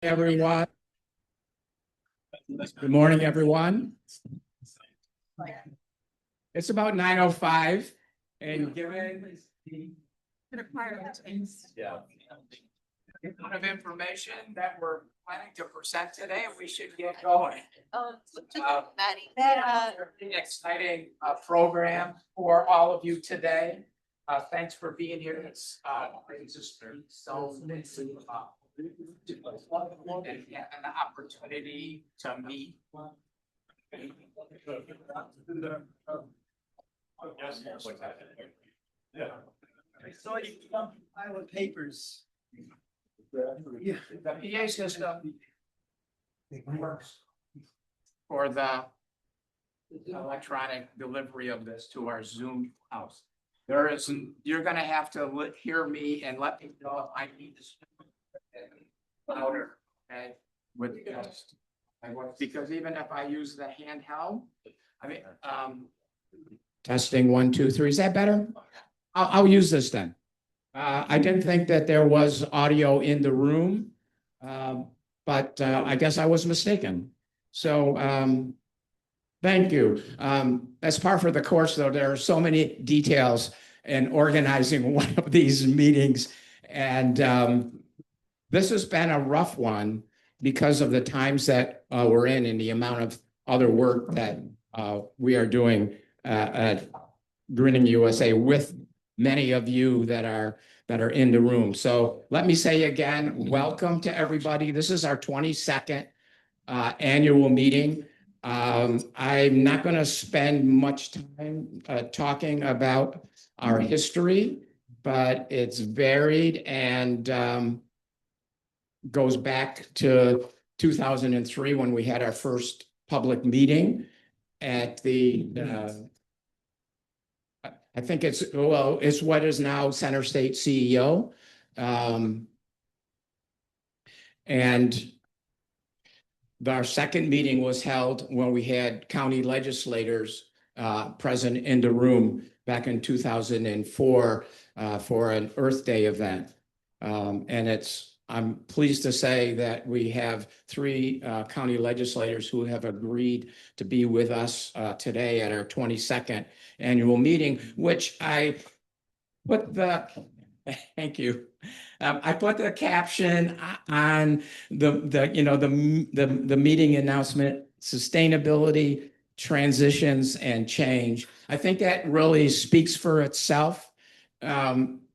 Everyone. Good morning, everyone. It's about 9:05 and given the amount of information that we're planning to present today, we should get going. Exciting program for all of you today. Thanks for being here. It's so and the opportunity to meet. So you pile of papers. The PA system works for the electronic delivery of this to our Zoom house. You're gonna have to hear me and let me know if I need to speak louder, okay? Because even if I use the handheld, testing 1, 2, 3, is that better? I'll use this then. I didn't think that there was audio in the room, but I guess I was mistaken. So thank you. As part of the course, though, there are so many details in organizing one of these meetings. And this has been a rough one because of the times that we're in and the amount of other work that we are doing at GreeningUSA with many of you that are in the room. So let me say again, welcome to everybody. This is our 22nd annual meeting. I'm not going to spend much time talking about our history, but it's varied and goes back to 2003 when we had our first public meeting at the I think it's what is now Center State CEO. And our second meeting was held when we had county legislators present in the room back in 2004 for an Earth Day event. And I'm pleased to say that we have 3 county legislators who have agreed to be with us today at our 22nd annual meeting, which I put thank you. I put the caption on the meeting announcement: sustainability, transitions, and change. I think that really speaks for itself.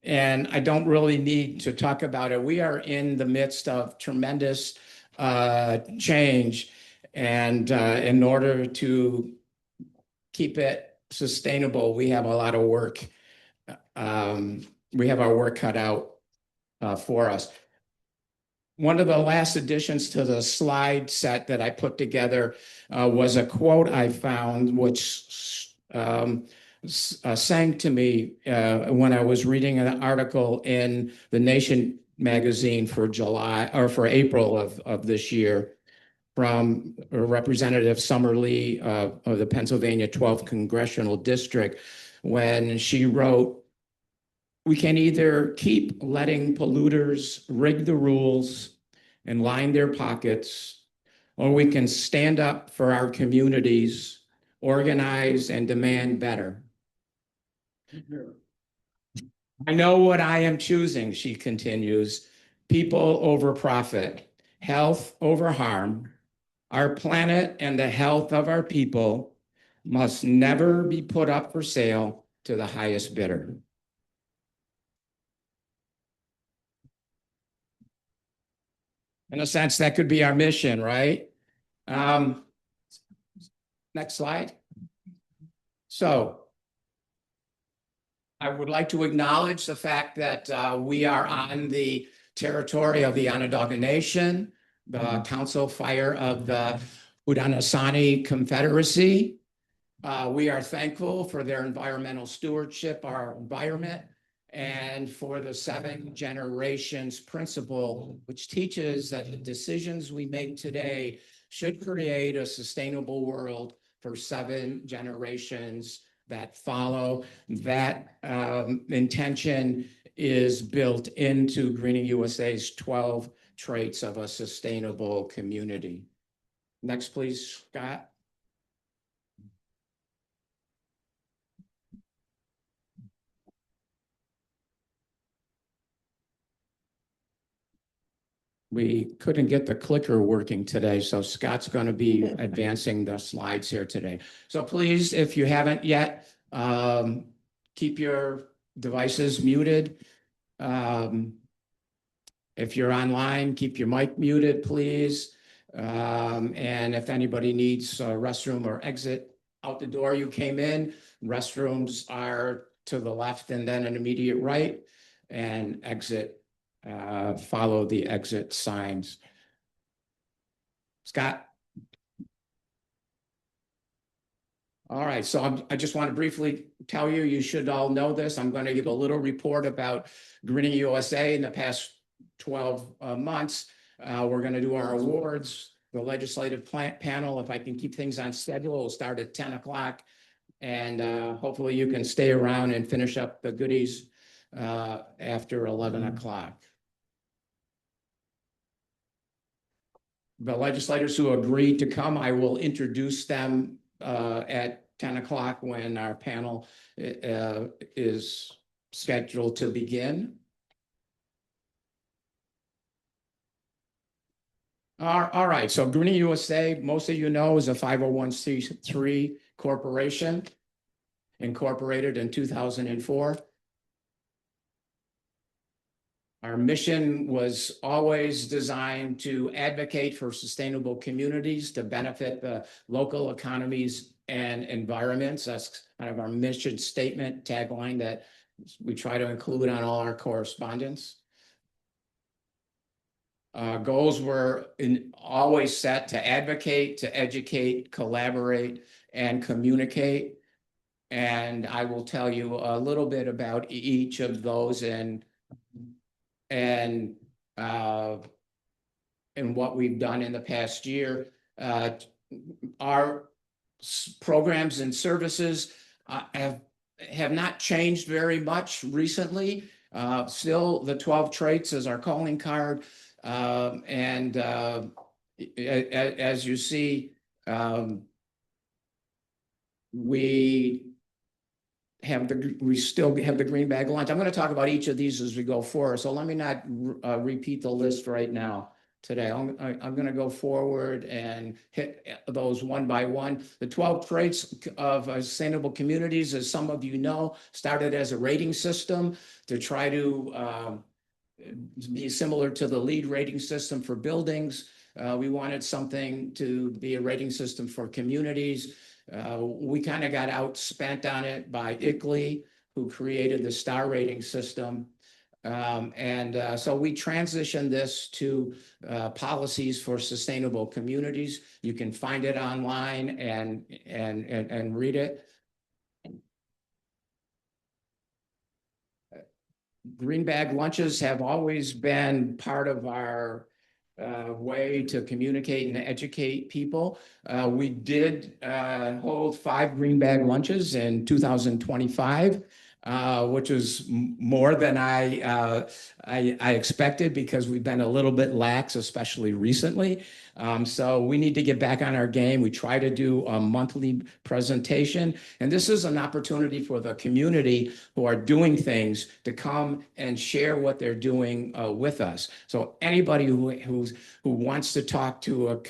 And I don't really need to talk about it. We are in the midst of tremendous change. And in order to keep it sustainable, we have a lot of work. We have our work cut out for us. One of the last additions to the slide set that I put together was a quote I found, which sang to me when I was reading an article in the Nation magazine for April of this year from Representative Summer Lee of the Pennsylvania 12th Congressional District, when she wrote, "We can either keep letting polluters rig the rules and line their pockets, or we can stand up for our communities, organize, and demand better." I know what I am choosing, she continues: people over profit, health over harm. Our planet and the health of our people must never be put up for sale to the highest bidder. In a sense, that could be our mission, right? Next slide. So I would like to acknowledge the fact that we are on the territory of the Onondaga Nation, the Council Fire of the Haudenosaunee Confederacy. We are thankful for their environmental stewardship, our environment, and for the 7 generations principle, which teaches that the decisions we make today should create a sustainable world for 7 generations that follow. That intention is built into GreeningUSA's 12 traits of a sustainable community. Next, please, Scott. We couldn't get the clicker working today, so Scott's going to be advancing the slides here today. So please, if you haven't yet, keep your devices muted. If you're online, keep your mic muted, please. And if anybody needs a restroom or exit out the door you came in, restrooms are to the left and then an immediate right, and exit. Follow the exit signs. Scott? All right, so I just want to briefly tell you, you should all know this. I'm going to give a little report about Greening USA in the past 12 months. We're going to do our awards. The legislative panel, if I can keep things on schedule, will start at 10 o'clock. And hopefully you can stay around and finish up the goodies after 11 o'clock. The legislators who agreed to come, I will introduce them at 10 o'clock when our panel is scheduled to begin. All right, so Greening USA, most of you know, is a 501c3 corporation, incorporated in 2004. Our mission was always designed to advocate for sustainable communities to benefit the local economies and environments. That's kind of our mission statement, tagline that we try to include on all our correspondence. Goals were always set to advocate, to educate, collaborate, and communicate. And I will tell you a little bit about each of those and what we've done in the past year. Our programs and services have not changed very much recently. Still, the 12 traits is our calling card. As you see, we still have the green bag lunch. I'm going to talk about each of these as we go forward. So let me not repeat the list right now today. I'm going to go forward and hit those one by one. The 12 traits of sustainable communities, as some of you know, started as a rating system to try to be similar to the LEED rating system for buildings. We wanted something to be a rating system for communities. We kind of got outspent on it by ICLEI, who created the star rating system. So we transitioned this to policies for sustainable communities. You can find it online and read it. Green bag lunches have always been part of our way to communicate and educate people. We did hold 5 green bag lunches in 2025, which was more than I expected, because we've been a little bit lax, especially recently. So we need to get back on our game. We try to do a monthly presentation, and this is an opportunity for the community who are doing things to come and share what they're doing with us. So anybody who wants to talk to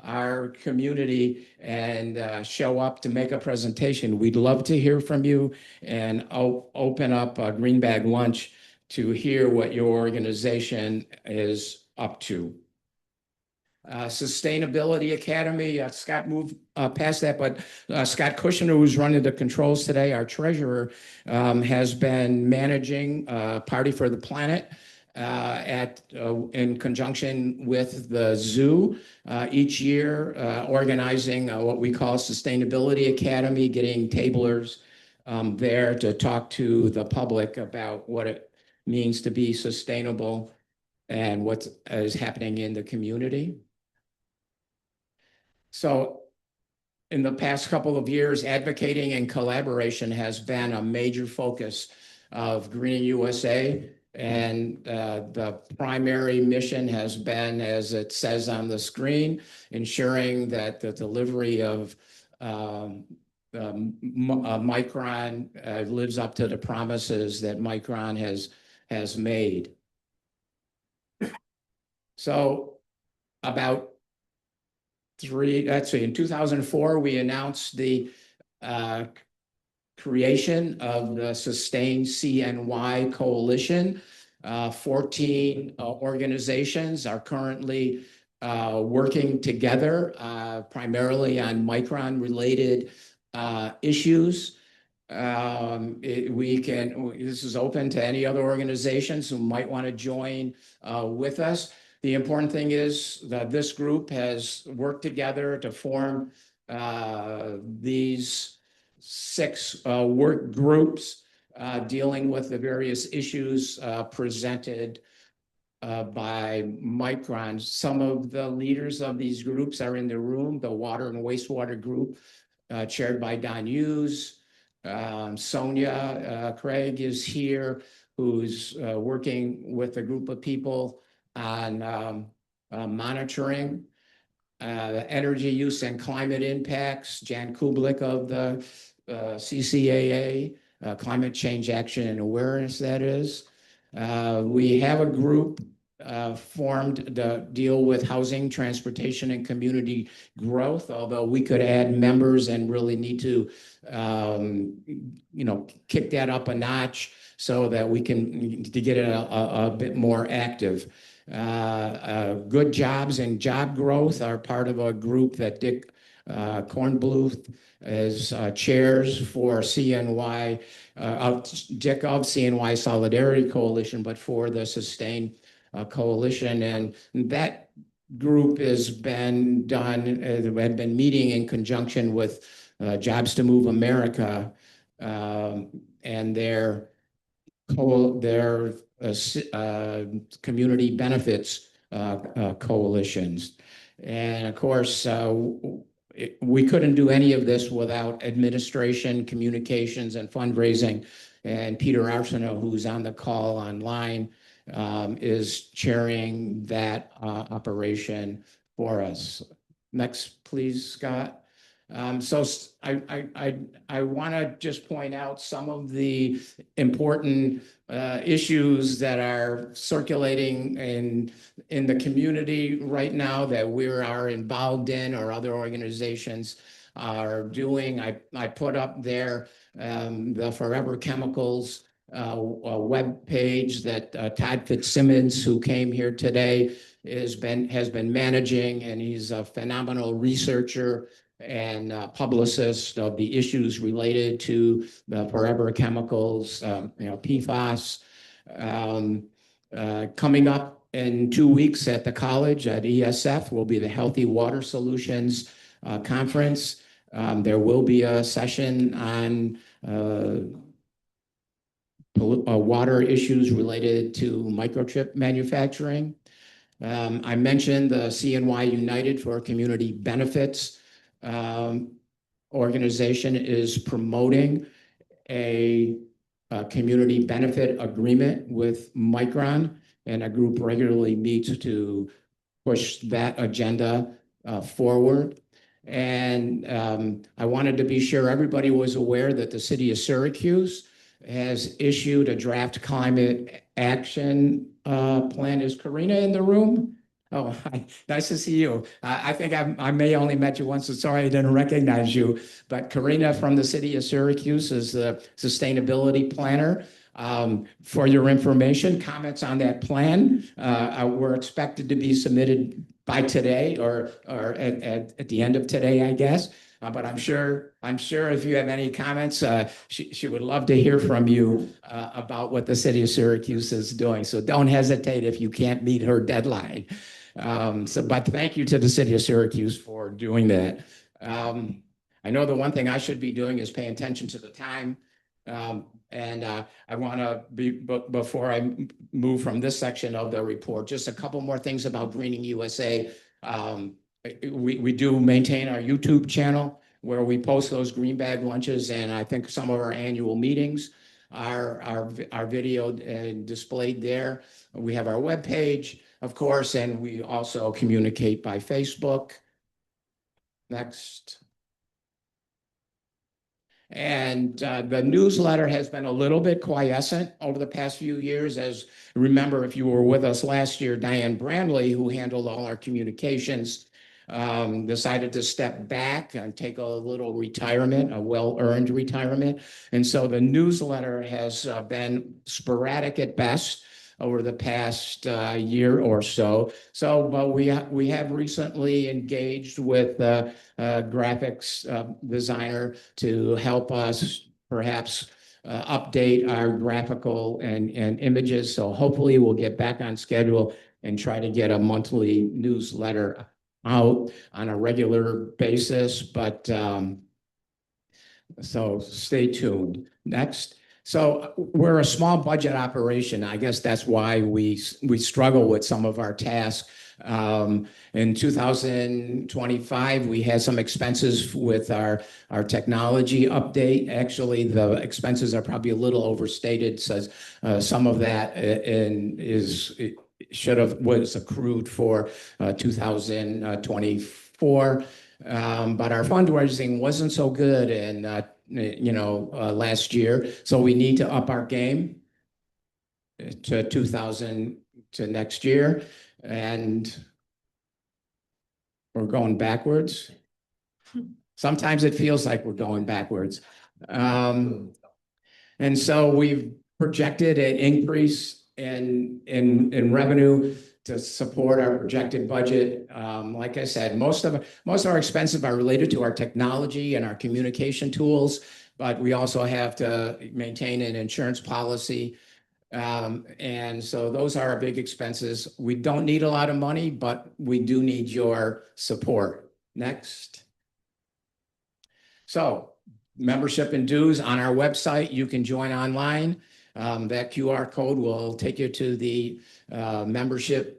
our community and show up to make a presentation, we'd love to hear from you and open up a green bag lunch to hear what your organization is up to. Sustainability Academy, Scott moved past that, but Scott Kushner, who's running the controls today, our treasurer, has been managing Party for the Planet in conjunction with the zoo each year, organizing what we call Sustainability Academy, getting tablers there to talk to the public about what it means to be sustainable and what is happening in the community. So in the past couple of years, advocating and collaboration has been a major focus of Greening USA. And the primary mission has been, as it says on the screen, ensuring that the delivery of Micron lives up to the promises that Micron has made. So about in 2004, we announced the creation of the Sustained CNY Coalition. 14 organizations are currently working together, primarily on Micron-related issues. This is open to any other organizations who might want to join with us. The important thing is that this group has worked together to form these 6 work groups dealing with the various issues presented by Micron. Some of the leaders of these groups are in the room. The Water and Wastewater Group, chaired by Don Hughes. Sonia Craig is here, who's working with a group of people on monitoring energy use and climate impacts. Jan Kublik of the CCAA, Climate Change Action and Awareness, that is. We have a group formed to deal with housing, transportation, and community growth, although we could add members and really need to, kick that up a notch so that we can get it a bit more active. Good jobs and job growth are part of a group that Dick Kornbluth is chairs for CNY, Dick of CNY Solidarity Coalition, but for the Sustain Coalition. And that group has been had been meeting in conjunction with Jobs to Move America and their community benefits coalitions. And of course, we couldn't do any of this without administration, communications, and fundraising. And Peter Arsenault, who's on the call online, is chairing that operation for us. Next, please, Scott. So I want to just point out some of the important issues that are circulating in the community right now that we are involved in or other organizations are doing. I put up there the Forever Chemicals web page that Todd Fitzsimmons, who came here today, has been managing, and he's a phenomenal researcher and publicist of the issues related to the Forever Chemicals, PFAS. Coming up in 2 weeks at the college at ESF will be the Healthy Water Solutions Conference. There will be a session on water issues related to microchip manufacturing. I mentioned the CNY United for Community Benefits organization is promoting a community benefit agreement with Micron, and a group regularly meets to push that agenda forward. And I wanted to be sure everybody was aware that the city of Syracuse has issued a draft climate action plan. Is Karina in the room? Oh, hi. Nice to see you. I think I may only met you once, so sorry I didn't recognize you. But Karina from the city of Syracuse is the sustainability planner. For your information, comments on that plan were expected to be submitted by today or at the end of today, I guess. But I'm sure if you have any comments, she would love to hear from you about what the city of Syracuse is doing. So don't hesitate if you can't meet her deadline. But thank you to the city of Syracuse for doing that. I know the one thing I should be doing is paying attention to the time. And I want to before I move from this section of the report, just a couple more things about Greening USA. We do maintain our YouTube channel where we post those green bag lunches and I think some of our annual meetings. our video displayed there. We have our webpage, of course, and we also communicate by Facebook. Next. And the newsletter has been a little bit quiescent over the past few years. As remember, if you were with us last year, Diane Brandley, who handled all our communications, decided to step back and take a little retirement, a well-earned retirement. And so the newsletter has been sporadic at best over the past year or so. So we have recently engaged with a graphics designer to help us perhaps update our graphical and images. So hopefully we'll get back on schedule and try to get a monthly newsletter out on a regular basis. But so stay tuned. Next. So we're a small budget operation. I guess that's why we struggle with some of our tasks. In 2025, we had some expenses with our technology update. Actually, the expenses are probably a little overstated. So some of that was accrued for 2024. But our fundraising wasn't so good and last year. So we need to up our game to 2000 to next year. And we're going backwards. Sometimes it feels like we're going backwards. And so we've projected an increase in revenue to support our projected budget. Like I said, most of our expenses are related to our technology and our communication tools, but we also have to maintain an insurance policy. And so those are our big expenses. We don't need a lot of money, but we do need your support. Next. So membership and dues on our website, you can join online. That QR code will take you to the membership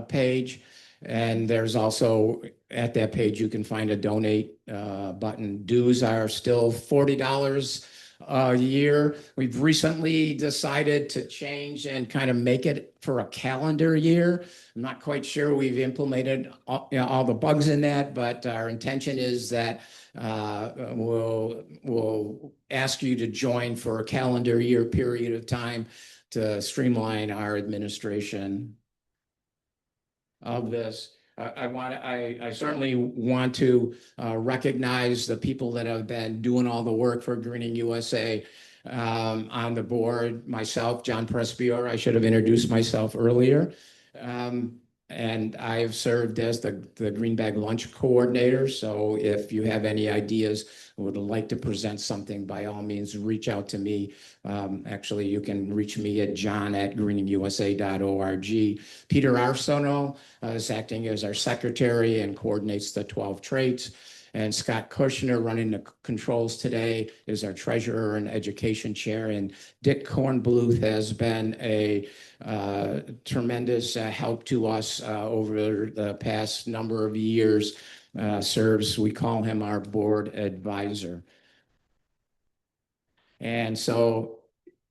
page. And there's also at that page, you can find a donate button. Dues are still $40 a year. We've recently decided to change and kind of make it for a calendar year. I'm not quite sure we've implemented all the bugs in that, but our intention is that we'll ask you to join for a calendar year period of time to streamline our administration of this. I certainly want to recognize the people that have been doing all the work for Greening USA on the board. Myself, John Prespior, I should have introduced myself earlier. And I've served as the Green Bag Lunch Coordinator. So if you have any ideas, would like to present something, by all means, reach out to me. Actually, you can reach me at john@greeningusa.org. Peter Arsenault is acting as our secretary and coordinates the 12 traits. And Scott Kushner, running the controls today, is our treasurer and education chair. And Dick Kornbluth has been a tremendous help to us over the past number of years. We call him our board advisor. And so,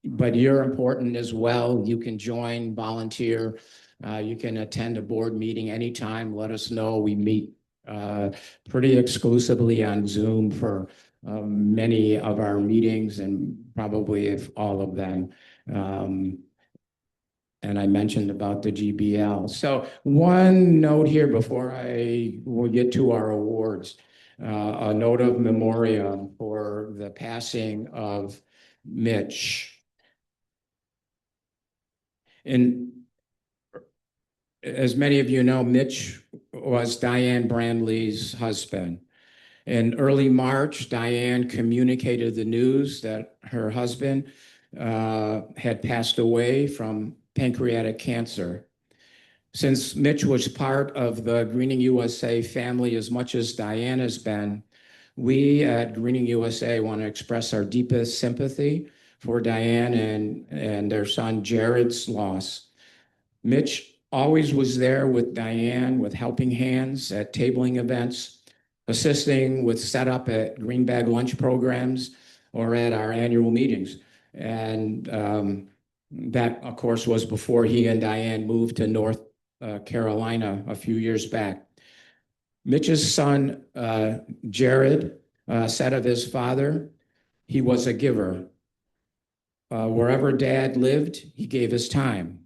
but you're important as well. You can join, volunteer. You can attend a board meeting anytime. Let us know. We meet pretty exclusively on Zoom for many of our meetings, and probably if all of them. And I mentioned about the GBL. So one note here before we'll get to our awards, a note of memoriam for the passing of Mitch. And as many of you know, Mitch was Diane Brandley's husband. In early March, Diane communicated the news that her husband had passed away from pancreatic cancer. Since Mitch was part of the Greening USA family as much as Diane has been, we at Greening USA want to express our deepest sympathy for Diane and their son Jared's loss. Mitch always was there with Diane with helping hands at tabling events, assisting with setup at Green Bag lunch programs or at our annual meetings. And that, of course, was before he and Diane moved to North Carolina a few years back. Mitch's son, Jared, said of his father, he was a giver. Wherever Dad lived, he gave his time.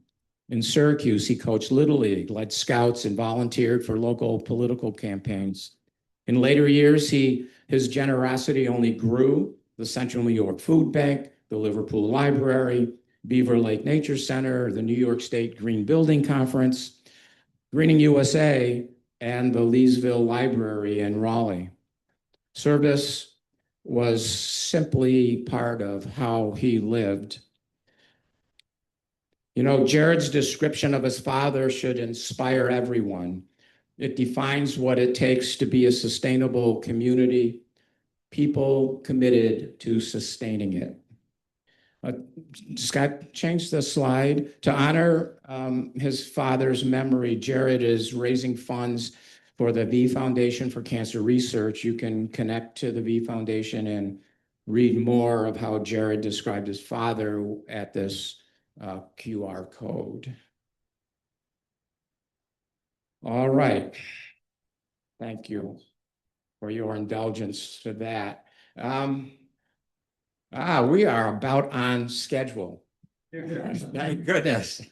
In Syracuse, he coached Little League, led scouts, and volunteered for local political campaigns. In later years, his generosity only grew. The Central New York Food Bank, the Liverpool Library, Beaver Lake Nature Center, the New York State Green Building Conference, GreeningUSA, and the Leesville Library in Raleigh. Service was simply part of how he lived. You know, Jared's description of his father should inspire everyone. It defines what it takes to be a sustainable community, people committed to sustaining it. Scott, change the slide. To honor his father's memory, Jared is raising funds for the V Foundation for Cancer Research. You can connect to the V Foundation and read more of how Jared described his father at this QR code. All right. Thank you for your indulgence to that. We are about on schedule. Thank goodness.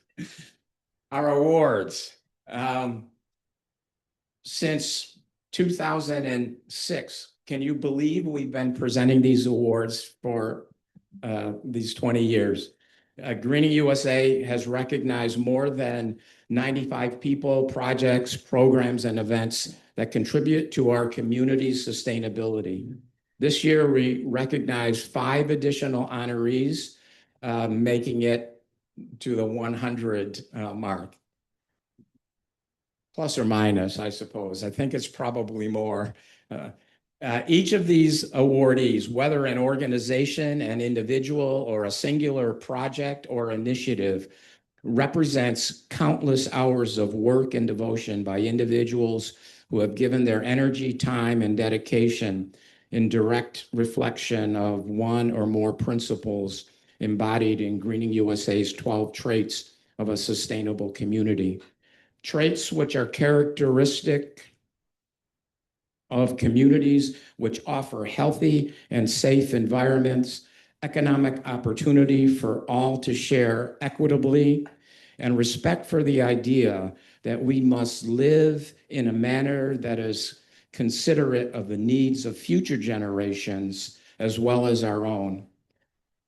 Our awards. Since 2006, can you believe we've been presenting these awards for these 20 years? GreeningUSA has recognized more than 95 people, projects, programs, and events that contribute to our community's sustainability. This year, we recognized 5 additional honorees, making it to the 100 mark. Plus or minus, I suppose. I think it's probably more. Each of these awardees, whether an organization, an individual, or a singular project or initiative, represents countless hours of work and devotion by individuals who have given their energy, time, and dedication in direct reflection of one or more principles embodied in GreeningUSA's 12 traits of a sustainable community. Traits which are characteristic of communities which offer healthy and safe environments, economic opportunity for all to share equitably, and respect for the idea that we must live in a manner that is considerate of the needs of future generations as well as our own.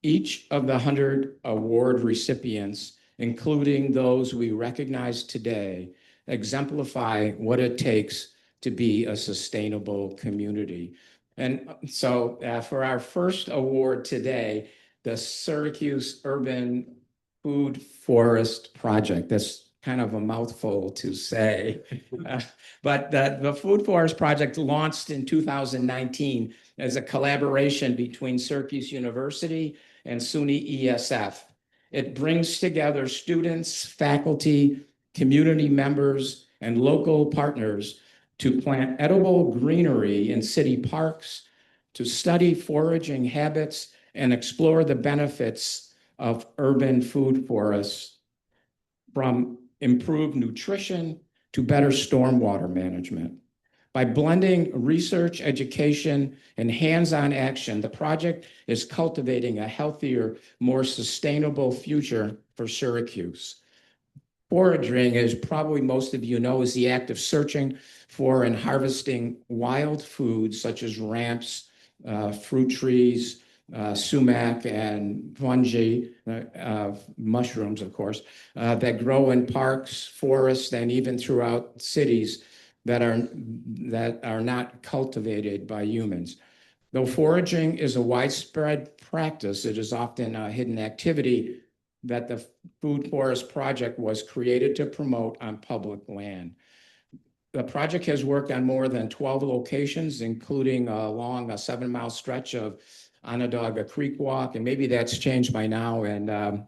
Each of the 100 award recipients, including those we recognize today, exemplify what it takes to be a sustainable community. And so for our first award today, the Syracuse Urban Food Forest Project. That's kind of a mouthful to say. But the Food Forest Project launched in 2019 as a collaboration between Syracuse University and SUNY ESF. It brings together students, faculty, community members, and local partners to plant edible greenery in city parks, to study foraging habits, and explore the benefits of urban food forests, from improved nutrition to better stormwater management. By blending research, education, and hands-on action, the project is cultivating a healthier, more sustainable future for Syracuse. Foraging, as probably most of you know, is the act of searching for and harvesting wild foods such as ramps, fruit trees, sumac, and fungi, mushrooms, of course, that grow in parks, forests, and even throughout cities that are not cultivated by humans. Though foraging is a widespread practice, it is often a hidden activity that the Food Forest Project was created to promote on public land. The project has worked on more than 12 locations, including along a 7-mile stretch of Onondaga Creek Walk, and maybe that's changed by now. And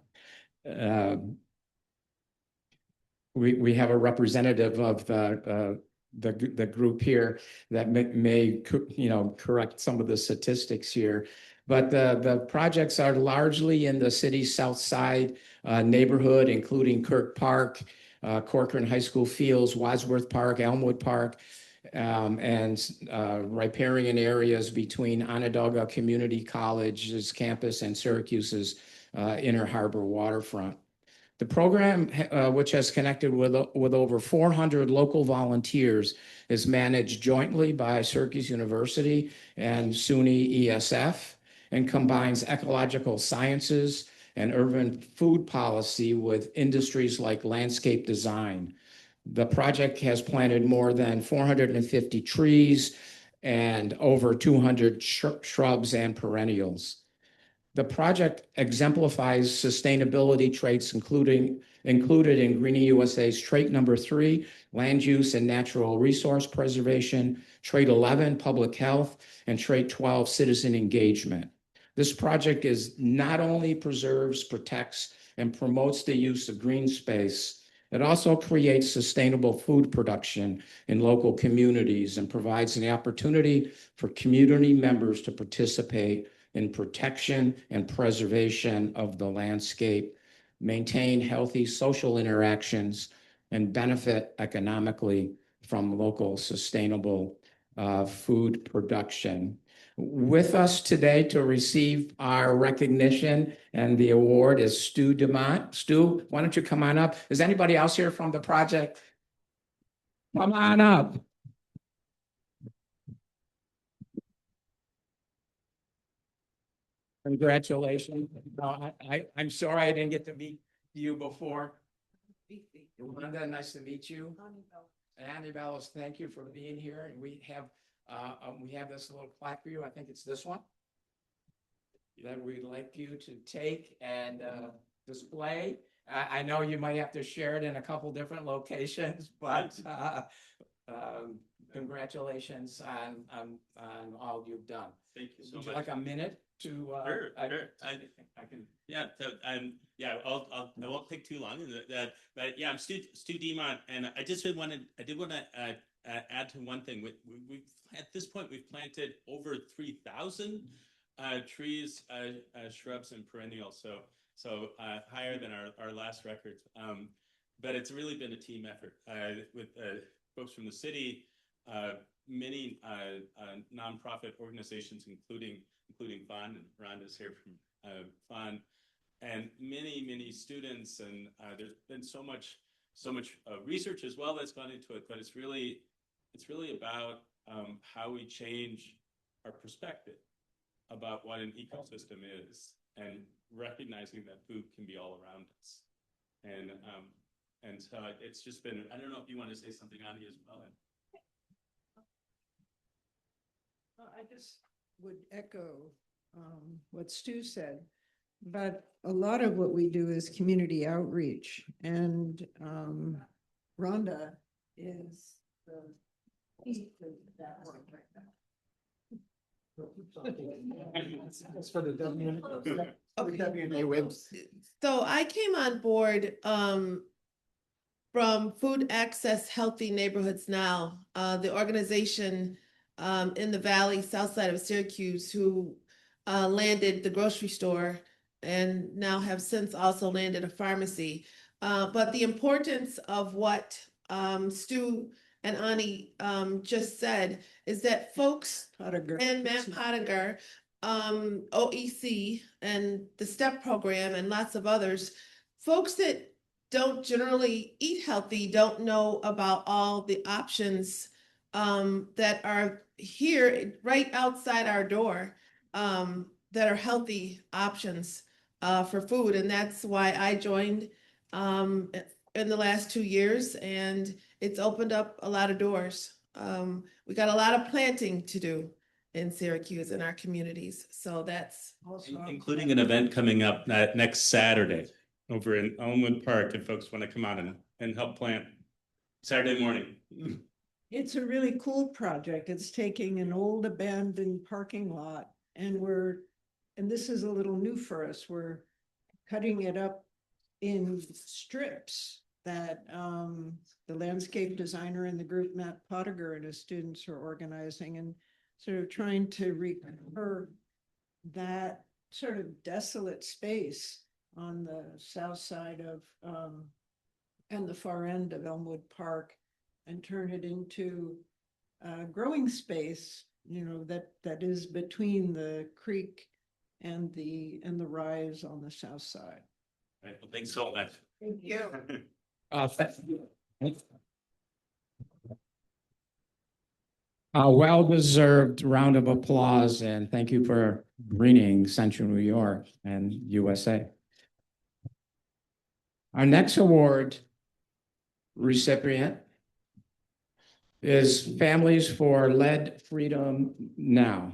we have a representative of the group here that may correct some of the statistics here. But the projects are largely in the city's south side neighborhood, including Kirk Park, Corcoran High School Fields, Wadsworth Park, Elmwood Park, and riparian areas between Onondaga Community College's campus and Syracuse's Inner Harbor waterfront. The program, which has connected with over 400 local volunteers, is managed jointly by Syracuse University and SUNY ESF and combines ecological sciences and urban food policy with industries like landscape design. The project has planted more than 450 trees and over 200 shrubs and perennials. The project exemplifies sustainability traits included in GreeningUSA's trait number 3, land use and natural resource preservation, trait 11, public health, and trait 12, citizen engagement. This project not only preserves, protects, and promotes the use of green space, it also creates sustainable food production in local communities and provides an opportunity for community members to participate in protection and preservation of the landscape, maintain healthy social interactions, and benefit economically from local sustainable food production. With us today to receive our recognition and the award is Stu Dumont. Stu, why don't you come on up? Is anybody else here from the project? Come on up. Congratulations. No, I'm sorry I didn't get to meet you before. Linda, nice to meet you. Annie Bellows, thank you for being here. And we have this little plaque for you. I think it's this one that we'd like you to take and display. I know you might have to share it in a couple different locations, but congratulations on all you've done. Thank you so much. Would you like a minute to? Sure. I can. Yeah. So I won't take too long. But yeah, I'm Stu Dumont, and I did want to add to one thing. We've at this point we've planted over 3,000 trees, shrubs, and perennials. So higher than our last records. But it's really been a team effort with folks from the city, many nonprofit organizations, including FON, and Rhonda's here from FON, and many students, and there's been so much research as well that's gone into it. But it's really about how we change our perspective about what an ecosystem is, and recognizing that food can be all around us. And so it's just been. I don't know if you want to say something, Ani, as well. I just would echo what Stu said, but a lot of what we do is community outreach, and Rhonda is the key to that work right now. That's for the WNA webs. So I came on board from Food Access Healthy Neighborhoods Now, the organization in the valley, south side of Syracuse, who landed the grocery store and now have since also landed a pharmacy. But the importance of what Stu and Ani just said is that folks and Matt Pottinger, OEC, and the STEP program, and lots of others, folks that don't generally eat healthy don't know about all the options that are here right outside our door, that are healthy options for food. And that's why I joined in the last 2 years, and it's opened up a lot of doors. We got a lot of planting to do in Syracuse in our communities. So that's Also, Including an event coming up next Saturday over in Elmwood Park, if folks want to come out and help plant Saturday morning. it's a really cool project. It's taking an old abandoned parking lot, and this is a little new for us. We're cutting it up in strips that the landscape designer in the group, Matt Pottinger, and his students are organizing, and sort of trying to recur that sort of desolate space on the south side of, and the far end of Elmwood Park and turn it into growing space, that is between the creek and the rise on the south side. Right, well, thanks so much. Thank you. A well-deserved round of applause, and thank you for greening Central New York and USA. Our next award recipient is Families for Lead Freedom Now.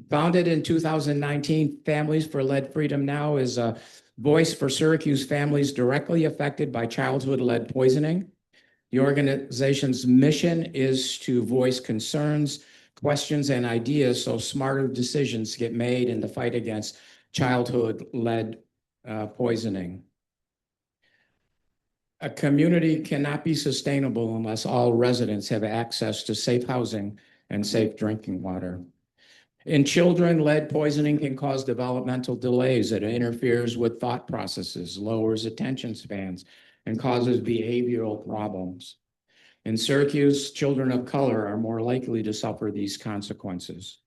Founded in 2019, Families for Lead Freedom Now is a voice for Syracuse families directly affected by childhood lead poisoning. The organization's mission is to voice concerns, questions, and ideas so smarter decisions get made in the fight against childhood lead poisoning. A community cannot be sustainable unless all residents have access to safe housing and safe drinking water. In children, lead poisoning can cause developmental delays. It interferes with thought processes, lowers attention spans, and causes behavioral problems. In Syracuse, children of color are more likely to suffer these consequences.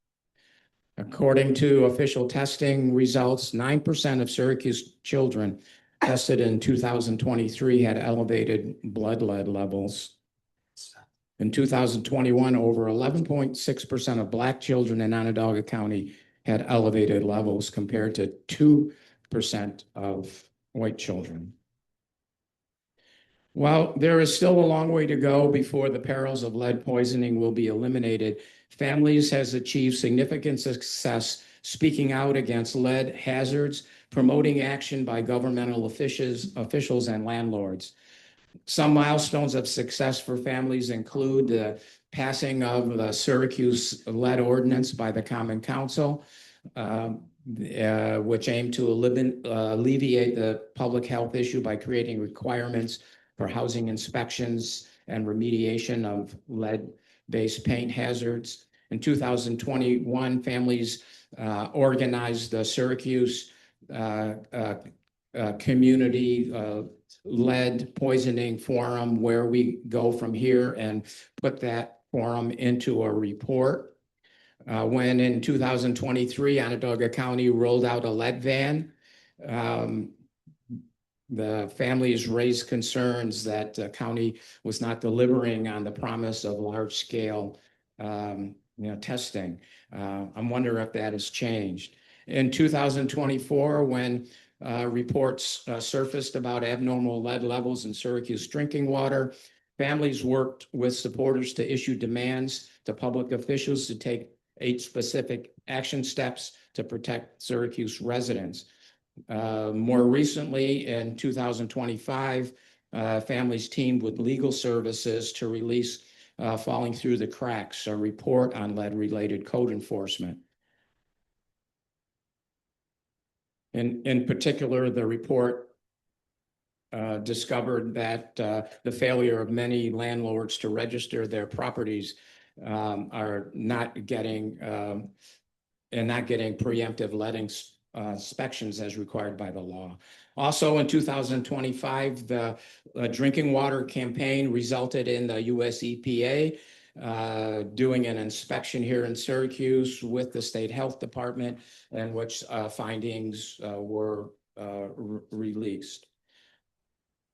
According to official testing results, 9% of Syracuse children tested in 2023 had elevated blood lead levels. In 2021, over 11.6% of Black children in Onondaga County had elevated levels compared to 2% of white children. While there is still a long way to go before the perils of lead poisoning will be eliminated, Families has achieved significant success speaking out against lead hazards, promoting action by governmental officials and landlords. Some milestones of success for Families include the passing of the Syracuse lead ordinance by the Common Council, which aimed to alleviate the public health issue by creating requirements for housing inspections and remediation of lead-based paint hazards. In 2021, Families organized the Syracuse Community Lead Poisoning Forum, where we go from here and put that forum into a report. When in 2023, Onondaga County rolled out a lead van, the Families raised concerns that the county was not delivering on the promise of large-scale testing. I'm wondering if that has changed. In 2024, when reports surfaced about abnormal lead levels in Syracuse drinking water, Families worked with supporters to issue demands to public officials to take 8 specific action steps to protect Syracuse residents. More recently, in 2025, Families teamed with legal services to release Falling Through the Cracks, a report on lead-related code enforcement. In particular, the report discovered that the failure of many landlords to register their properties are not getting preemptive lead inspections as required by the law. Also in 2025, the drinking water campaign resulted in the US EPA doing an inspection here in Syracuse with the State Health Department, in which findings were released.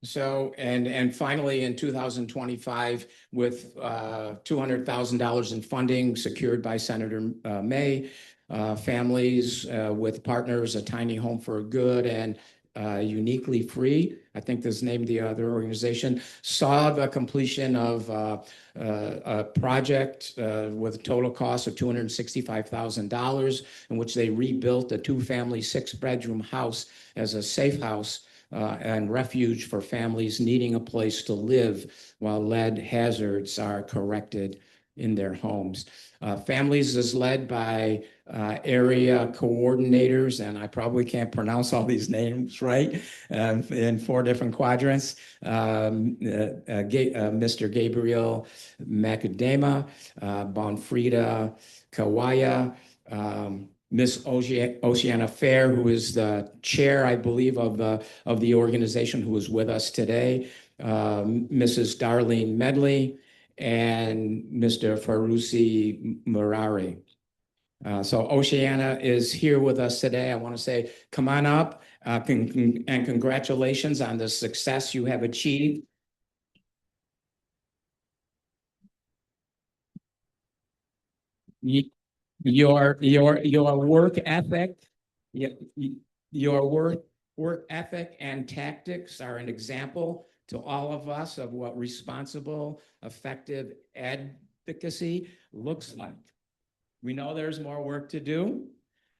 So, and finally in 2025, with $200,000 in funding secured by Senator May, Families with partners, A Tiny Home for Good and Uniquely Free, I think this is named the other organization, saw the completion of a project with a total cost of $265,000, in which they rebuilt a 2-family, 6-bedroom house as a safe house and refuge for families needing a place to live while lead hazards are corrected in their homes. Families is led by area coordinators, and I probably can't pronounce all these names right, in 4 different quadrants. Mr. Gabriel Macadema, Bonfrida Kawaya, Miss Oceana Fair, who is the chair, I believe, of the organization, who is with us today, Mrs. Darlene Medley, and Mr. Farousi Murari. So Oceana is here with us today. I want to say, come on up, and congratulations on the success you have achieved. Your work ethic, your work ethic and tactics are an example to all of us of what responsible, effective advocacy looks like. We know there's more work to do,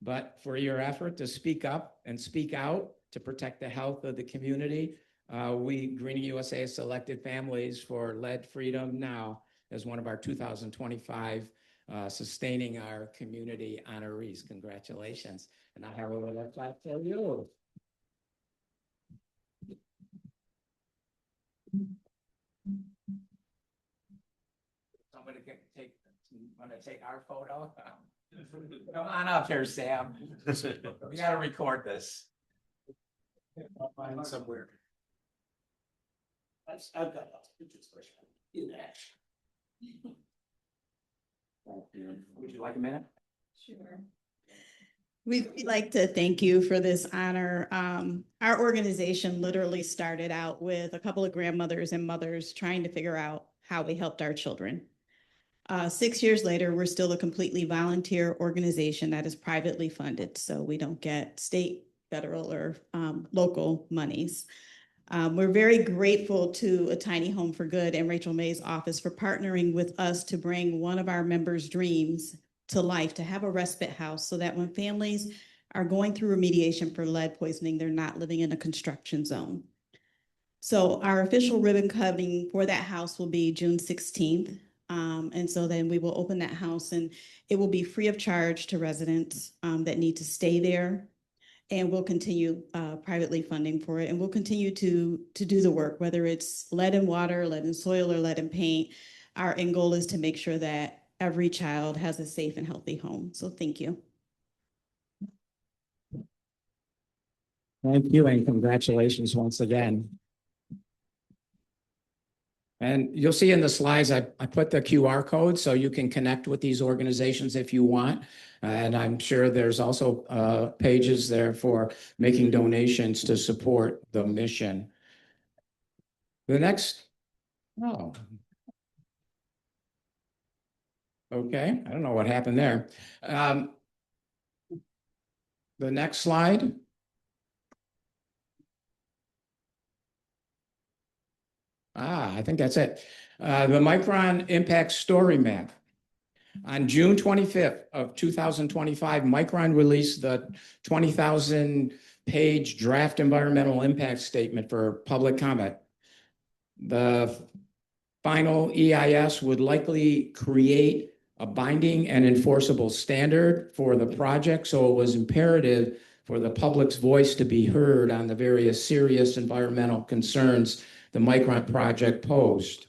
but for your effort to speak up and speak out to protect the health of the community, we, GreeningUSA, selected Families for Lead Freedom Now as one of our 2025 Sustaining Our Community honorees. Congratulations. And I have a little clap for you. Somebody can want to take our photo? Come on up here, Sam. We got to record this. I'll find somewhere. I've got lots of pictures for you. In action. Would you like a minute? Sure. We'd like to thank you for this honor. Our organization literally started out with a couple of grandmothers and mothers trying to figure out how we helped our children. 6 years later, we're still a completely volunteer organization that is privately funded, so we don't get state, federal, or local monies. We're very grateful to A Tiny Home for Good and Rachel May's office for partnering with us to bring one of our members' dreams to life, to have a respite house so that when families are going through remediation for lead poisoning, they're not living in a construction zone. So our official ribbon cutting for that house will be June 16th. And so then we will open that house, and it will be free of charge to residents that need to stay there. And we'll continue privately funding for it. And we'll continue to do the work, whether it's lead in water, lead in soil, or lead in paint. Our end goal is to make sure that every child has a safe and healthy home. So thank you. Thank you, and congratulations once again. And you'll see in the slides, I put the QR code so you can connect with these organizations if you want. And I'm sure there's also pages there for making donations to support the mission. The next, okay, I don't know what happened there. The next slide. I think that's it. The Micron Impact Story Map. On June 25th of 2025, Micron released the 20,000-page draft environmental impact statement for public comment. The final EIS would likely create a binding and enforceable standard for the project, so it was imperative for the public's voice to be heard on the various serious environmental concerns the Micron project posed.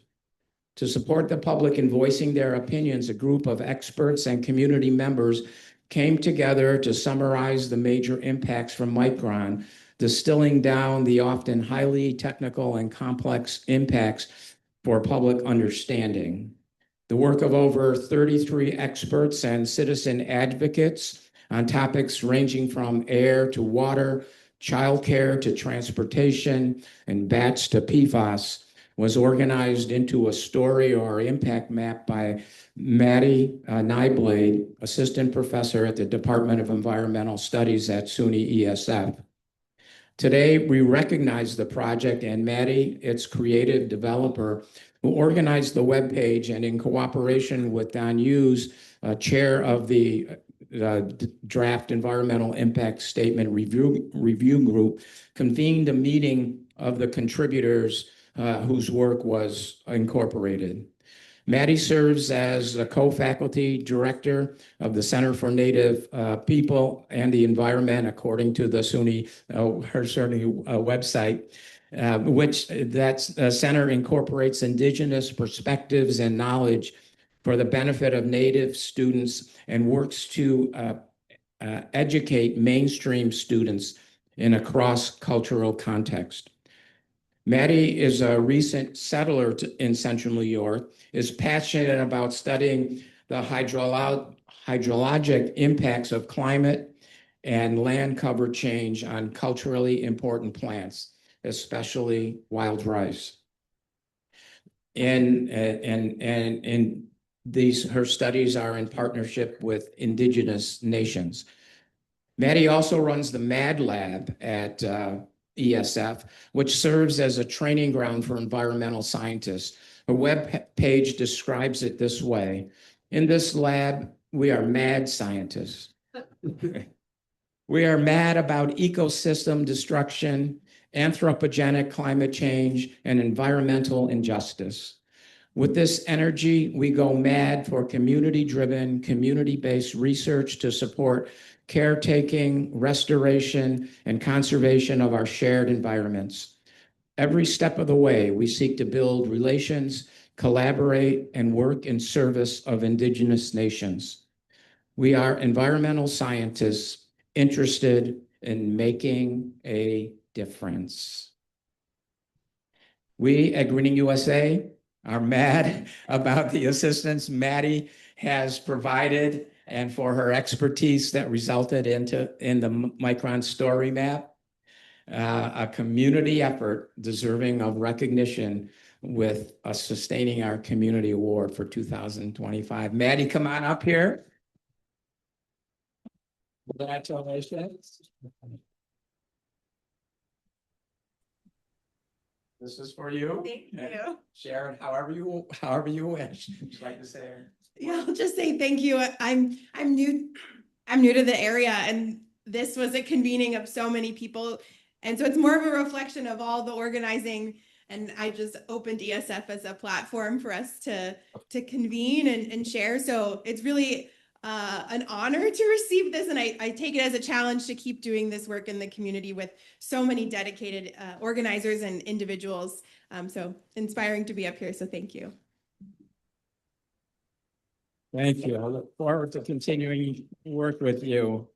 To support the public in voicing their opinions, a group of experts and community members came together to summarize the major impacts from Micron, distilling down the often highly technical and complex impacts for public understanding. The work of over 33 experts and citizen advocates on topics ranging from air to water, childcare to transportation, and bats to PFAS was organized into a story or impact map by Maddie Nyblade, assistant professor at the Department of Environmental Studies at SUNY ESF. Today, we recognize the project and Maddie, its creative developer, who organized the webpage and in cooperation with Don Hughes, chair of the draft environmental impact statement review group, convened a meeting of the contributors whose work was incorporated. Maddie serves as a co-faculty director of the Center for Native People and the Environment, according to the SUNY website, which that center incorporates indigenous perspectives and knowledge for the benefit of Native students and works to educate mainstream students in a cross-cultural context. Maddie is a recent settler in Central New York, is passionate about studying the hydrologic impacts of climate and land cover change on culturally important plants, especially wild rice. And her studies are in partnership with Indigenous nations. Maddie also runs the MAD Lab at ESF, which serves as a training ground for environmental scientists. Her web page describes it this way: in this lab, we are mad scientists. We are mad about ecosystem destruction, anthropogenic climate change, and environmental injustice. With this energy, we go mad for community-driven, community-based research to support caretaking, restoration, and conservation of our shared environments. Every step of the way, we seek to build relations, collaborate, and work in service of Indigenous nations. We are environmental scientists interested in making a difference. We at GreeningUSA are mad about the assistance Maddie has provided and for her expertise that resulted in the Micron story map, a community effort deserving of recognition with a Sustaining Our Community Award for 2025. Maddie, come on up here. Congratulations. This is for you. Thank you. Sharon, however you wish. Would you like to say? Yeah, I'll just say thank you. I'm new to the area, and this was a convening of so many people. And so it's more of a reflection of all the organizing. And I just opened ESF as a platform for us to convene and share. So it's really an honor to receive this. And I take it as a challenge to keep doing this work in the community with so many dedicated organizers and individuals. So inspiring to be up here. So thank you. Thank you. I look forward to continuing to work with you.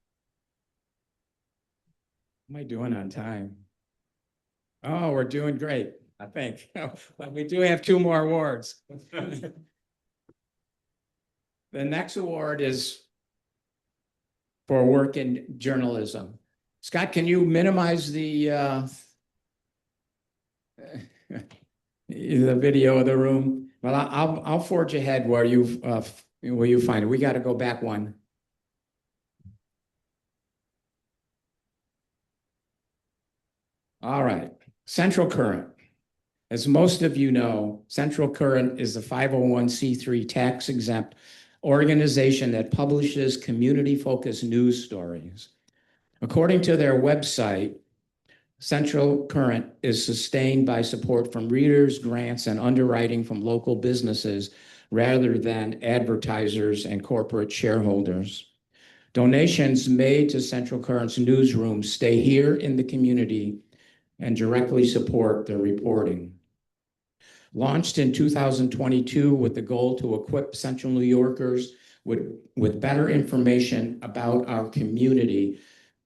What am I doing on time? Oh, we're doing great, I think. But we do have 2 more awards. The next award is for work in journalism. Scott, can you minimize the video of the room? Well, I'll forge ahead where you find it. We got to go back one. All right, Central Current. As most of you know, Central Current is a 501c3 tax-exempt organization that publishes community-focused news stories. According to their website, Central Current is sustained by support from readers, grants, and underwriting from local businesses rather than advertisers and corporate shareholders. Donations made to Central Current's newsroom stay here in the community and directly support their reporting. Launched in 2022 with the goal to equip Central New Yorkers with better information about our community,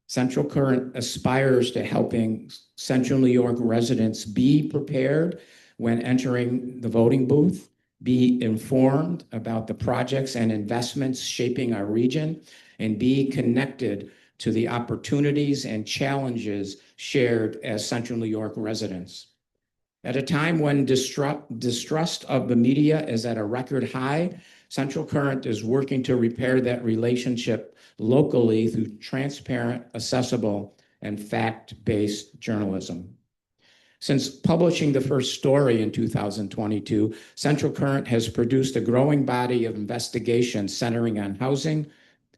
Central Current aspires to helping Central New York residents be prepared when entering the voting booth, be informed about the projects and investments shaping our region, and be connected to the opportunities and challenges shared as Central New York residents. At a time when distrust of the media is at a record high, Central Current is working to repair that relationship locally through transparent, accessible, and fact-based journalism. Since publishing the first story in 2022, Central Current has produced a growing body of investigations centering on housing,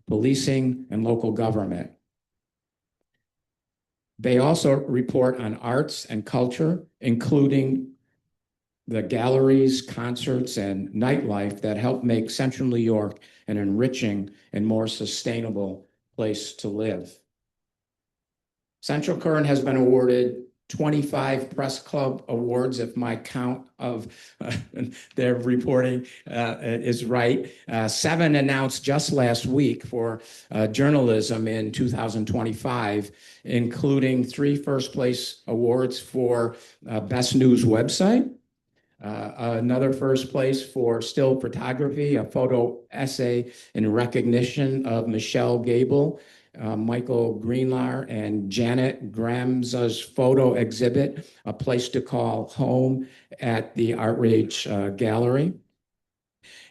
policing, and local government. They also report on arts and culture, including the galleries, concerts, and nightlife that help make Central New York an enriching and more sustainable place to live. Central Current has been awarded 25 Press Club Awards, if my count of their reporting is right. 7 announced just last week for journalism in 2025, including 3 first-place awards for Best News Website, another first place for still photography, a photo essay in recognition of Michelle Gable, Michael Greenlar, and Janet Gramza's photo exhibit, A Place to Call Home, at the Outrage Gallery.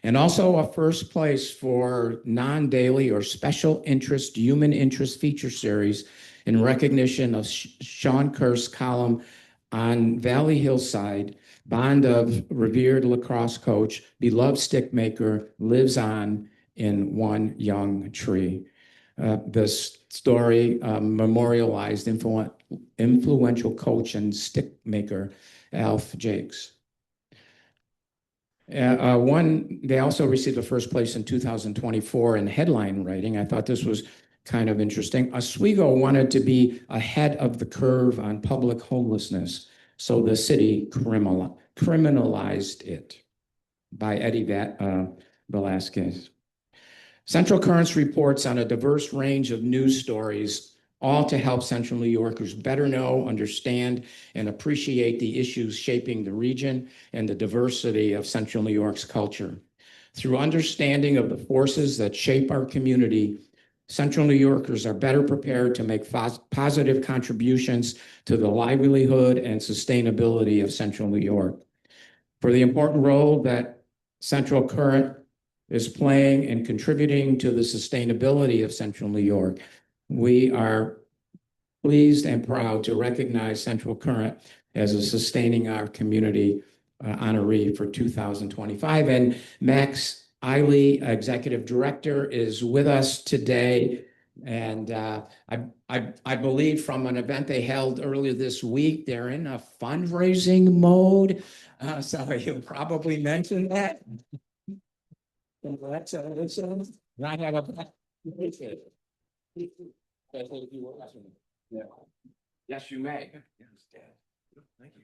And also a first place for non-daily or special interest human interest feature series in recognition of Sean Kerr's column on Valley Hillside, Bond of revered lacrosse coach, beloved stick maker, lives on in one young tree. This story memorialized influential coach and stick maker Alf Jakes. They also received a first place in 2024 in headline writing. I thought this was kind of interesting. Oswego wanted to be ahead of the curve on public homelessness, so the city criminalized it, by Eddie Velasquez. Central Currents reports on a diverse range of news stories, all to help Central New Yorkers better know, understand, and appreciate the issues shaping the region and the diversity of Central New York's culture. Through understanding of the forces that shape our community, Central New Yorkers are better prepared to make positive contributions to the livelihood and sustainability of Central New York. For the important role that Central Current is playing and contributing to the sustainability of Central New York, we are pleased and proud to recognize Central Current as a Sustaining Our Community honoree for 2025. And Max Eiley, Executive Director, is with us today. And I believe from an event they held earlier this week, they're in a fundraising mode. So you'll probably mention that. Let's not have a. Yes, you may. Thank you.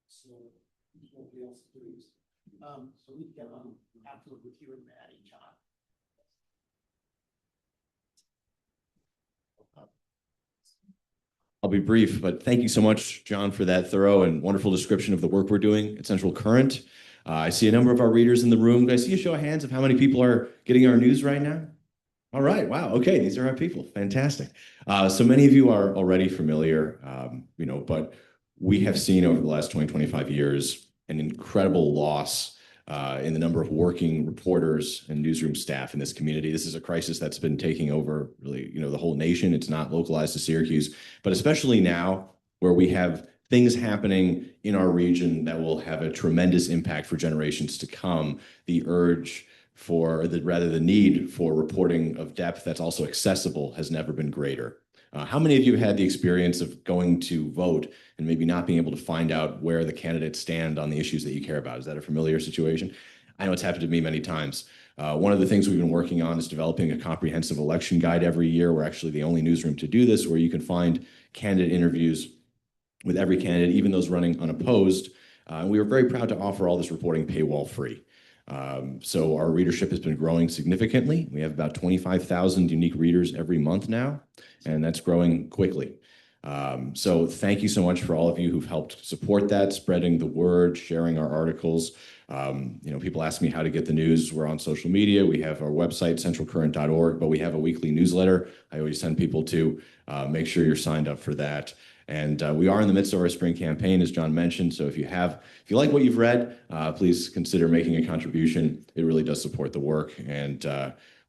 So we can after with you and Maddie, John. I'll be brief, but thank you so much, John, for that thorough and wonderful description of the work we're doing at Central Current. I see a number of our readers in the room. Can I see a show of hands of how many people are getting our news right now? All right. Wow. Okay. These are our people. Fantastic. So many of you are already familiar, but we have seen over the last 25 years an incredible loss in the number of working reporters and newsroom staff in this community. This is a crisis that's been taking over really, the whole nation. It's not localized to Syracuse, but especially now where we have things happening in our region that will have a tremendous impact for generations to come. The urge for the need for reporting of depth that's also accessible has never been greater. How many of you had the experience of going to vote and maybe not being able to find out where the candidates stand on the issues that you care about? Is that a familiar situation? I know it's happened to me many times. One of the things we've been working on is developing a comprehensive election guide every year. We're actually the only newsroom to do this, where you can find candidate interviews with every candidate, even those running unopposed. We were very proud to offer all this reporting paywall free. So our readership has been growing significantly. We have about 25,000 unique readers every month now, and that's growing quickly. So thank you so much for all of you who've helped support that, spreading the word, sharing our articles. People ask me how to get the news. We're on social media. We have our website, centralcurrent.org, but we have a weekly newsletter I always send people to. Make sure you're signed up for that. And we are in the midst of our spring campaign, as John mentioned. So if you like what you've read, please consider making a contribution. It really does support the work. And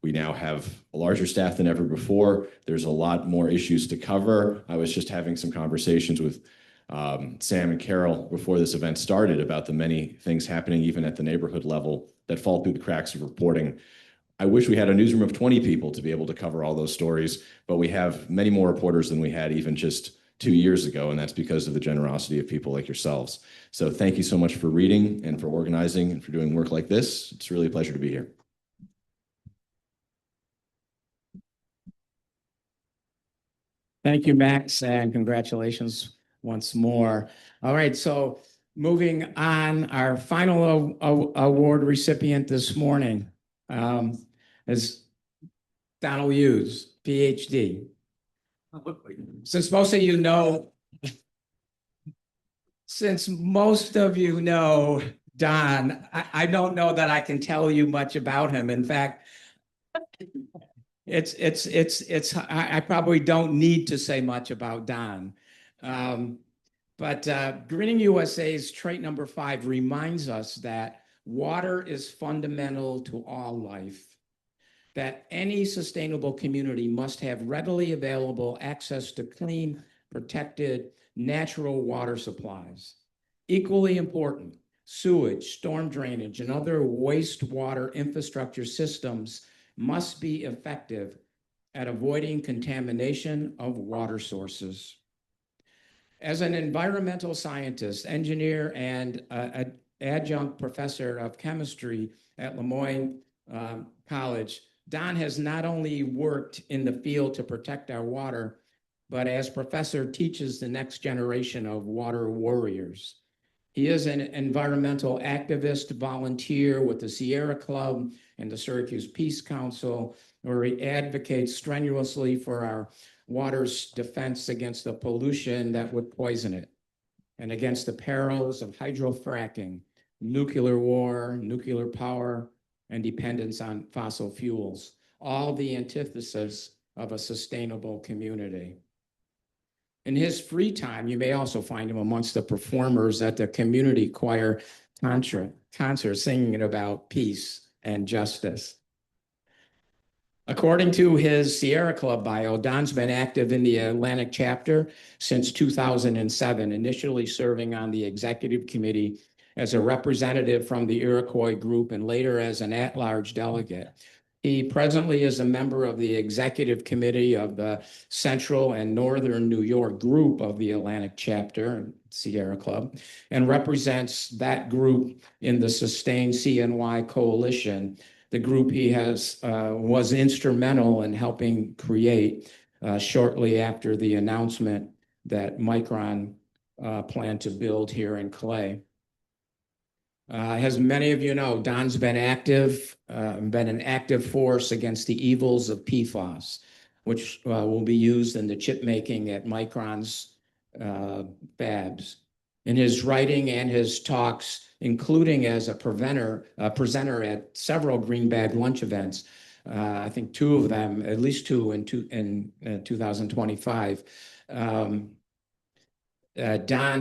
we now have a larger staff than ever before. There's a lot more issues to cover. I was just having some conversations with Sam and Carol before this event started about the many things happening, even at the neighborhood level, that fall through the cracks of reporting. I wish we had a newsroom of 20 people to be able to cover all those stories, but we have many more reporters than we had even just 2 years ago, and that's because of the generosity of people like yourselves. So thank you so much for reading and for organizing and for doing work like this. It's really a pleasure to be here. Thank you, Max, and congratulations once more. All right, so moving on, our final award recipient this morning is Donald Hughes, PhD. Since most of you know, since most of you know Don, I don't know that I can tell you much about him. In fact, I probably don't need to say much about Don. But Greening USA's trait number 5 reminds us that water is fundamental to all life, that any sustainable community must have readily available access to clean, protected, natural water supplies. Equally important, sewage, storm drainage, and other wastewater infrastructure systems must be effective at avoiding contamination of water sources. As an environmental scientist, engineer, and adjunct professor of chemistry at Lemoyne College, Don has not only worked in the field to protect our water, but as professor teaches the next generation of water warriors. He is an environmental activist, volunteer with the Sierra Club and the Syracuse Peace Council, where he advocates strenuously for our water's defense against the pollution that would poison it, and against the perils of hydrofracking, nuclear war, nuclear power, and dependence on fossil fuels, all the antithesis of a sustainable community. In his free time, you may also find him amongst the performers at the community choir concert singing about peace and justice. According to his Sierra Club bio, Don's been active in the Atlantic chapter since 2007, initially serving on the executive committee as a representative from the Iroquois group and later as an at-large delegate. He presently is a member of the executive committee of the Central and Northern New York group of the Atlantic chapter, Sierra Club, and represents that group in the Sustain CNY Coalition, the group he was instrumental in helping create shortly after the announcement that Micron planned to build here in Clay. As many of you know, Don's been an active force against the evils of PFAS, which will be used in the chip making at Micron's fabs. In his writing and his talks, including as a presenter at several Green Bag lunch events, I think 2 of them, at least 2 in 2025, Don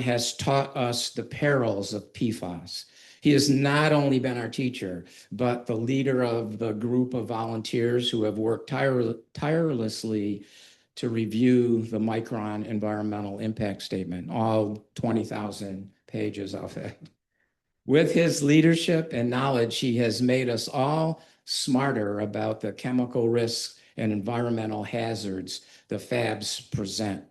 has taught us the perils of PFAS. He has not only been our teacher, but the leader of the group of volunteers who have worked tirelessly to review the Micron environmental impact statement, all 20,000 pages of it. With his leadership and knowledge, he has made us all smarter about the chemical risks and environmental hazards the fabs present.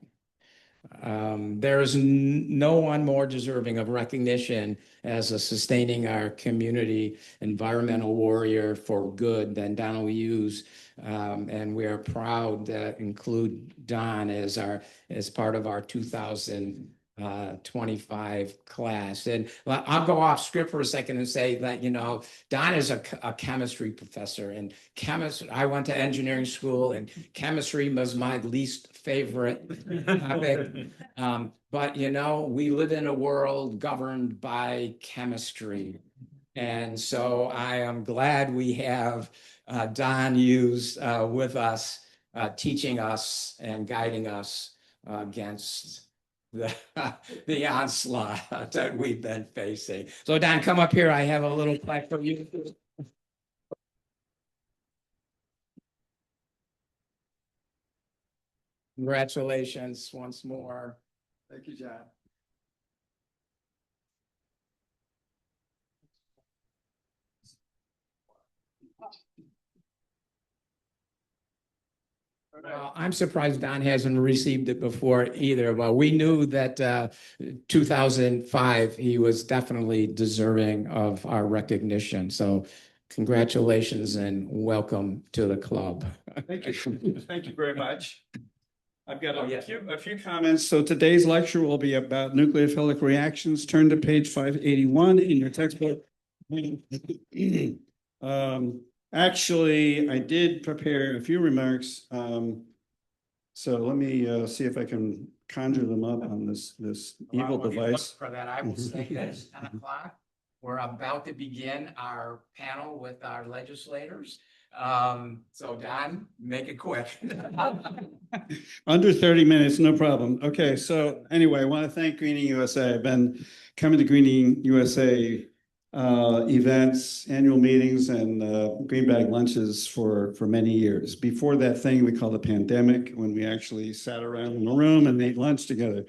There is no one more deserving of recognition as a sustaining our community environmental warrior for good than Donald Hughes. And we are proud to include Don as part of our 2025 class. And I'll go off script for a second and say that, Don is a chemistry professor, and I went to engineering school, and chemistry was my least favorite topic. But, we live in a world governed by chemistry. And so I am glad we have Don Hughes with us, teaching us and guiding us against the onslaught that we've been facing. So Don, come up here. I have a little plaque for you. Congratulations once more. Thank you, John. Well, I'm surprised Don hasn't received it before either. Well, we knew that 2005, he was definitely deserving of our recognition. So congratulations and welcome to the club. Thank you. Thank you very much. I've got Oh, yes. a few comments. So today's lecture will be about nucleophilic reactions. Turn to page 581 in your textbook. Actually, I did prepare a few remarks. So let me see if I can conjure them up on this evil While you look device. For that, I will say that it's 10 o'clock. We're about to begin our panel with our legislators. So Don, make it quick. Under 30 minutes, no problem. Okay, so anyway, I want to thank Greening USA. I've been coming to Greening USA events, annual meetings, and green bag lunches for many years. Before that thing we call the pandemic, when we actually sat around in a room and ate lunch together.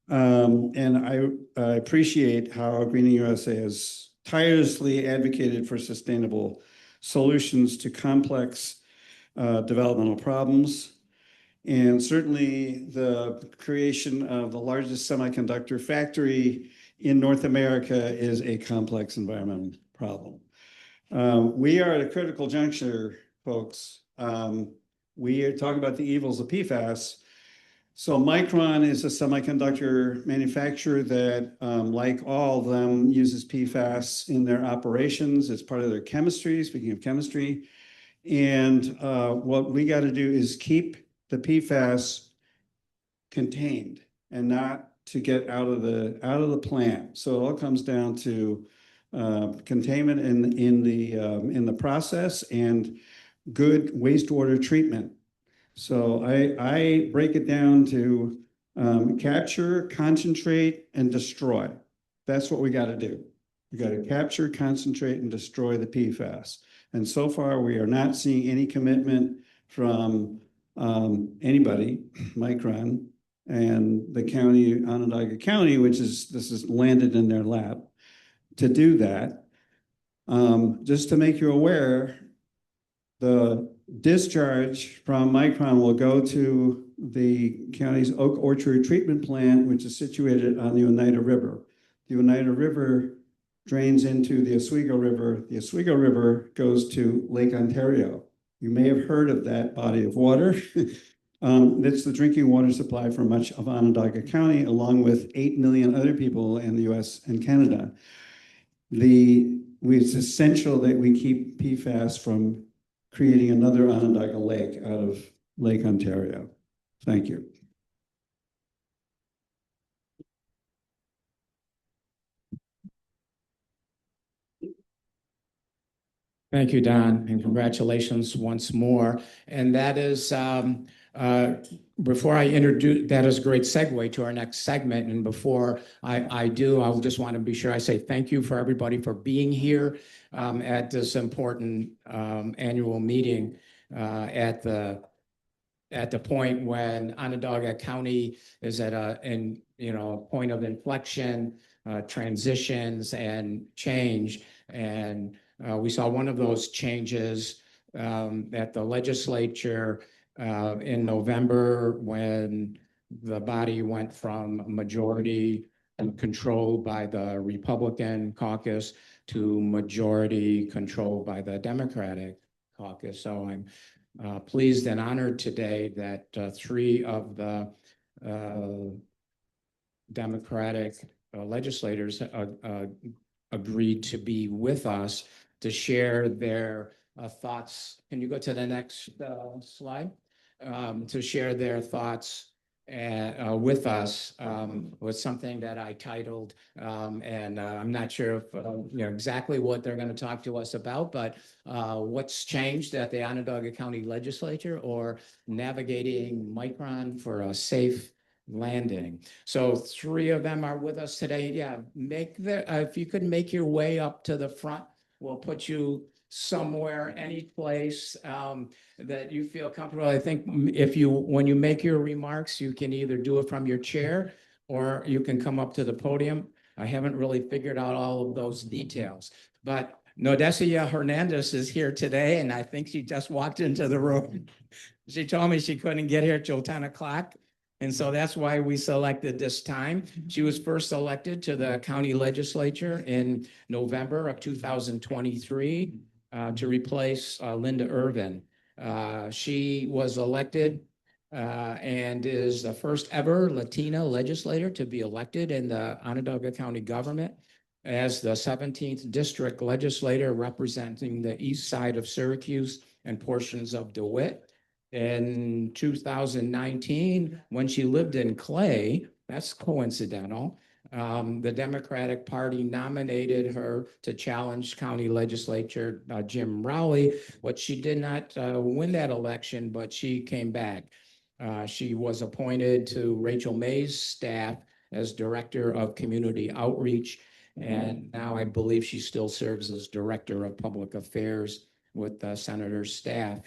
And I appreciate how Greening USA has tirelessly advocated for sustainable solutions to complex developmental problems. And certainly the creation of the largest semiconductor factory in North America is a complex environmental problem. We are at a critical juncture, folks. We are talking about the evils of PFAS. So Micron is a semiconductor manufacturer that, like all of them, uses PFAS in their operations. It's part of their chemistry, speaking of chemistry. And what we got to do is keep the PFAS contained and not to get out of the plant. So it all comes down to containment in the process and good wastewater treatment. So I break it down to capture, concentrate, and destroy. That's what we got to do. We got to capture, concentrate, and destroy the PFAS. And so far, we are not seeing any commitment from anybody, Micron, and the county, Onondaga County, this is landed in their lap, to do that. Just to make you aware, the discharge from Micron will go to the county's Oak Orchard Treatment Plant, which is situated on the Oneida River. The Oneida River drains into the Oswego River. The Oswego River goes to Lake Ontario. You may have heard of that body of water. It's the drinking water supply for much of Onondaga County, along with 8 million other people in the US and Canada. It's essential that we keep PFAS from creating another Onondaga Lake out of Lake Ontario. Thank you. Thank you, Don, and congratulations once more. And that is, before I introduce, that is a great segue to our next segment. And before I do, I just want to be sure I say thank you for everybody for being here at this important annual meeting at the point when Onondaga County is at a point of inflection, transitions, and change. And we saw one of those changes at the legislature in November when the body went from majority controlled by the Republican caucus to majority controlled by the Democratic caucus. So I'm pleased and honored today that 3 of the Democratic legislators agreed to be with us to share their thoughts. Can you go to the next slide? To share their thoughts with us was something that I titled, and I'm not sure if exactly what they're going to talk to us about, but what's changed at the Onondaga County Legislature, or navigating Micron for a safe landing. So 3 of them are with us today. Yeah, if you could make your way up to the front, we'll put you somewhere, any place that you feel comfortable. I think when you make your remarks, you can either do it from your chair or you can come up to the podium. I haven't really figured out all of those details, but Nodesia Hernandez is here today, and I think she just walked into the room. She told me she couldn't get here till 10 o'clock. And so that's why we selected this time. She was first elected to the county legislature in November of 2023 to replace Linda Irvin. She was elected and is the first ever Latina legislator to be elected in the Onondaga County government as the 17th District Legislator representing the east side of Syracuse and portions of DeWitt. In 2019, when she lived in Clay, that's coincidental, the Democratic Party nominated her to challenge County Legislator Jim Rowley, but she did not win that election, but she came back. She was appointed to Rachel May's staff as Director of Community Outreach, and now I believe she still serves as Director of Public Affairs with the Senator's staff.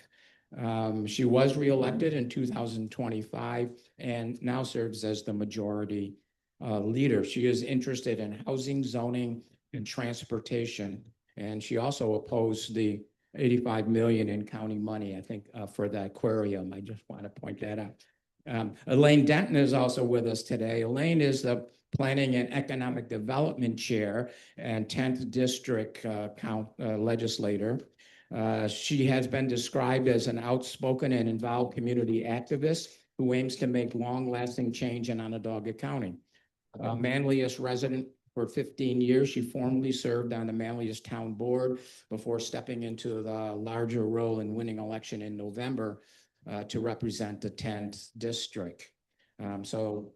She was reelected in 2025 and now serves as the majority leader. She is interested in housing, zoning, and transportation. And she also opposed the 85 million in county money, I think, for the aquarium. I just want to point that out. Elaine Denton is also with us today. Elaine is the Planning and Economic Development Chair and 10th District legislator. She has been described as an outspoken and involved community activist who aims to make long-lasting change in Onondaga County. Manlius resident for 15 years, she formerly served on the Manlius Town Board before stepping into the larger role in winning election in November to represent the 10th District. So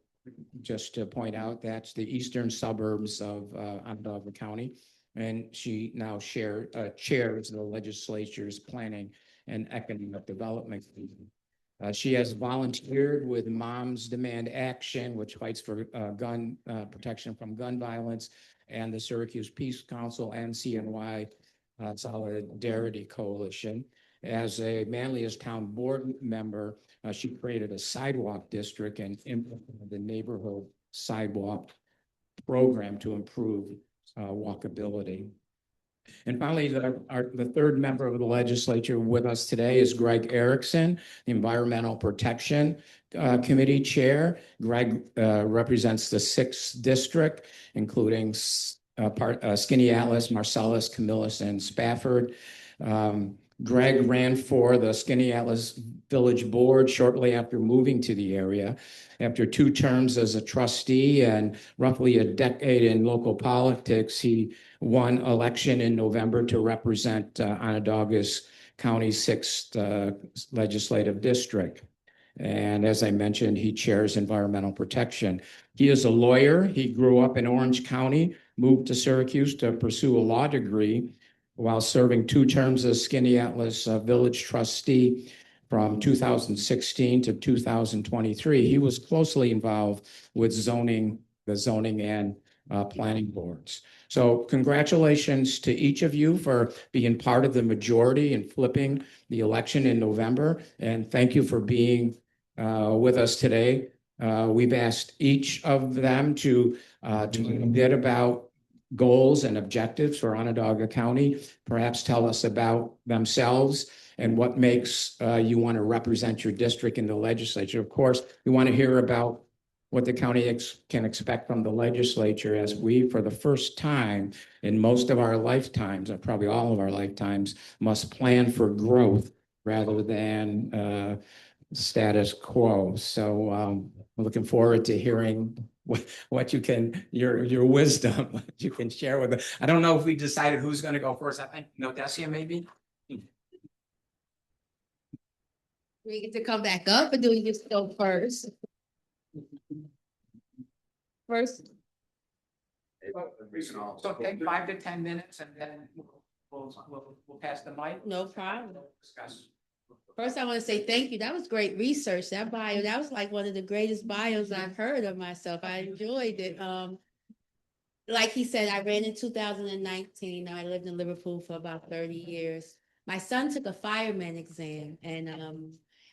just to point out, that's the eastern suburbs of Onondaga County. And she now chairs the legislature's Planning and Economic Development Committee. She has volunteered with Moms Demand Action, which fights for gun protection from gun violence, and the Syracuse Peace Council and CNY Solidarity Coalition. As a Manlius Town Board member, she created a sidewalk district and implemented the neighborhood sidewalk program to improve walkability. And finally, the third member of the legislature with us today is Greg Erickson, the Environmental Protection Committee Chair. Greg represents the 6th District, including Skaneateles, Marcellus, Camillus, and Spafford. Greg ran for the Skaneateles Village Board shortly after moving to the area. After 2 terms as a trustee and roughly a decade in local politics, he won election in November to represent Onondaga County's 6th legislative district. And as I mentioned, he chairs environmental protection. He is a lawyer. He grew up in Orange County, moved to Syracuse to pursue a law degree while serving 2 terms as Skaneateles Village trustee from 2016 to 2023. He was closely involved with the zoning and planning boards. So congratulations to each of you for being part of the majority and flipping the election in November. And thank you for being with us today. We've asked each of them to talk a bit about goals and objectives for Onondaga County, perhaps tell us about themselves and what makes you want to represent your district in the legislature. Of course, we want to hear about what the county can expect from the legislature as we, for the first time in most of our lifetimes, or probably all of our lifetimes, must plan for growth rather than status quo. So we're looking forward to hearing what you can, your wisdom, what you can share with us. I don't know if we decided who's going to go first. I think Nodesia maybe. We get to come back up, or do we just go first? First. So take 5 to 10 minutes and then we'll pass the mic. No problem. Discuss. First, I want to say thank you. That was great research. That bio, that was like one of the greatest bios I've heard of myself. I enjoyed it. Like he said, I ran in 2019. I lived in Liverpool for about 30 years. My son took a fireman exam, and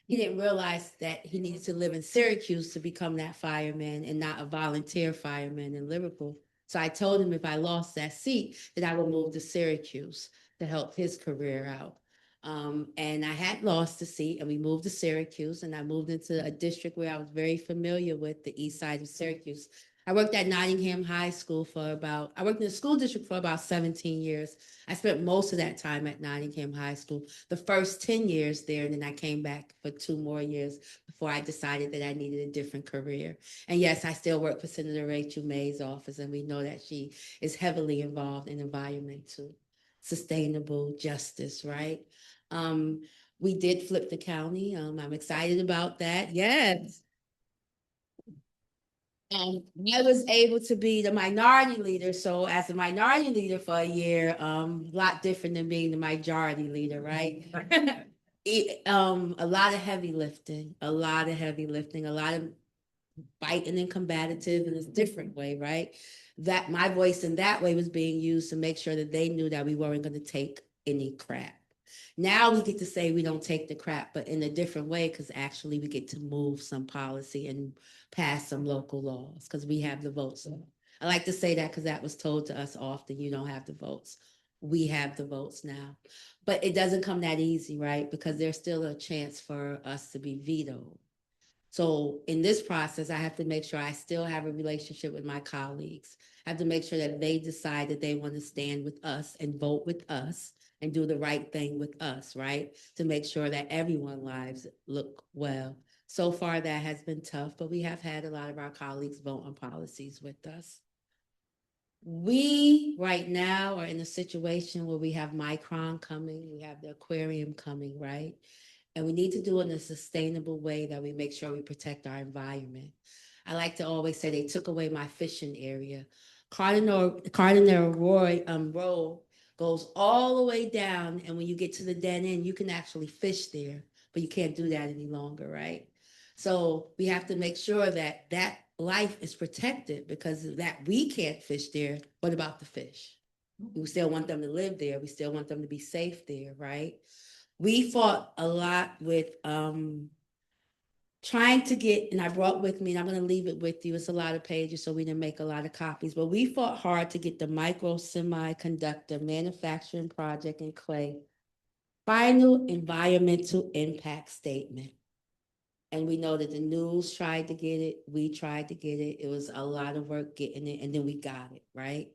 he didn't realize that he needed to live in Syracuse to become that fireman and not a volunteer fireman in Liverpool. So I told him if I lost that seat, that I would move to Syracuse to help his career out. And I had lost the seat, and we moved to Syracuse, and I moved into a district where I was very familiar with, the east side of Syracuse. I worked at Nottingham High School I worked in the school district for about 17 years. I spent most of that time at Nottingham High School, the first 10 years there, and then I came back for 2 more years before I decided that I needed a different career. And yes, I still work for Senator Rachel May's office, and we know that she is heavily involved in environmental, sustainable justice, right? We did flip the county. I'm excited about that. Yes. And I was able to be the minority leader. So as a minority leader for a year, a lot different than being the majority leader, right? A lot of heavy lifting, a lot of fighting and combative in a different way, right? That my voice in that way was being used to make sure that they knew that we weren't going to take any crap. Now we get to say we don't take the crap, but in a different way, because actually we get to move some policy and pass some local laws because we have the votes. I like to say that because that was told to us often, you don't have the votes. We have the votes now. But it doesn't come that easy, right? Because there's still a chance for us to be vetoed. So in this process, I have to make sure I still have a relationship with my colleagues. I have to make sure that they decide that they want to stand with us and vote with us and do the right thing with us, right? To make sure that everyone's lives look well. So far, that has been tough, but we have had a lot of our colleagues vote on policies with us. We right now are in a situation where we have Micron coming, we have the aquarium coming, right? And we need to do it in a sustainable way that we make sure we protect our environment. I like to always say they took away my fishing area. Cardinal Road goes all the way down, and when you get to the dead end, you can actually fish there, but you can't do that any longer, right? So we have to make sure that that life is protected because of that we can't fish there. What about the fish? We still want them to live there. We still want them to be safe there, right? We fought a lot with trying to get, and I brought with me, and I'm going to leave it with you. It's a lot of pages, so we didn't make a lot of copies, but we fought hard to get the micro semiconductor manufacturing project in Clay final environmental impact statement. And we know that the news tried to get it. We tried to get it. It was a lot of work getting it, and then we got it, right?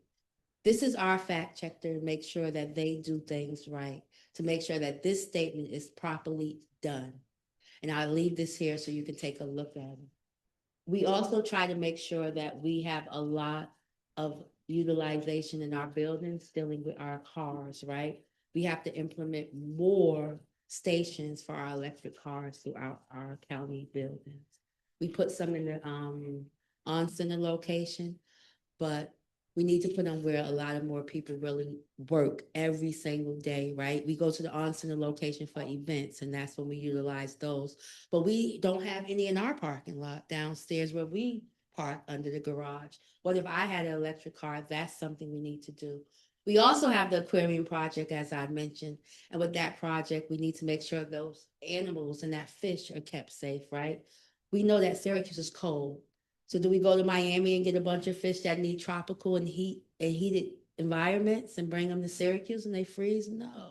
This is our fact checker to make sure that they do things right, to make sure that this statement is properly done. And I'll leave this here so you can take a look at it. We also try to make sure that we have a lot of utilization in our buildings dealing with our cars, right? We have to implement more stations for our electric cars throughout our county buildings. We put some in the on-center location, but we need to put them where a lot of more people really work every single day, right? We go to the on-center location for events, and that's when we utilize those. But we don't have any in our parking lot downstairs where we park under the garage. What if I had an electric car? That's something we need to do. We also have the aquarium project, as I mentioned. And with that project, we need to make sure those animals and that fish are kept safe, right? We know that Syracuse is cold. So do we go to Miami and get a bunch of fish that need tropical and heated environments and bring them to Syracuse and they freeze? No.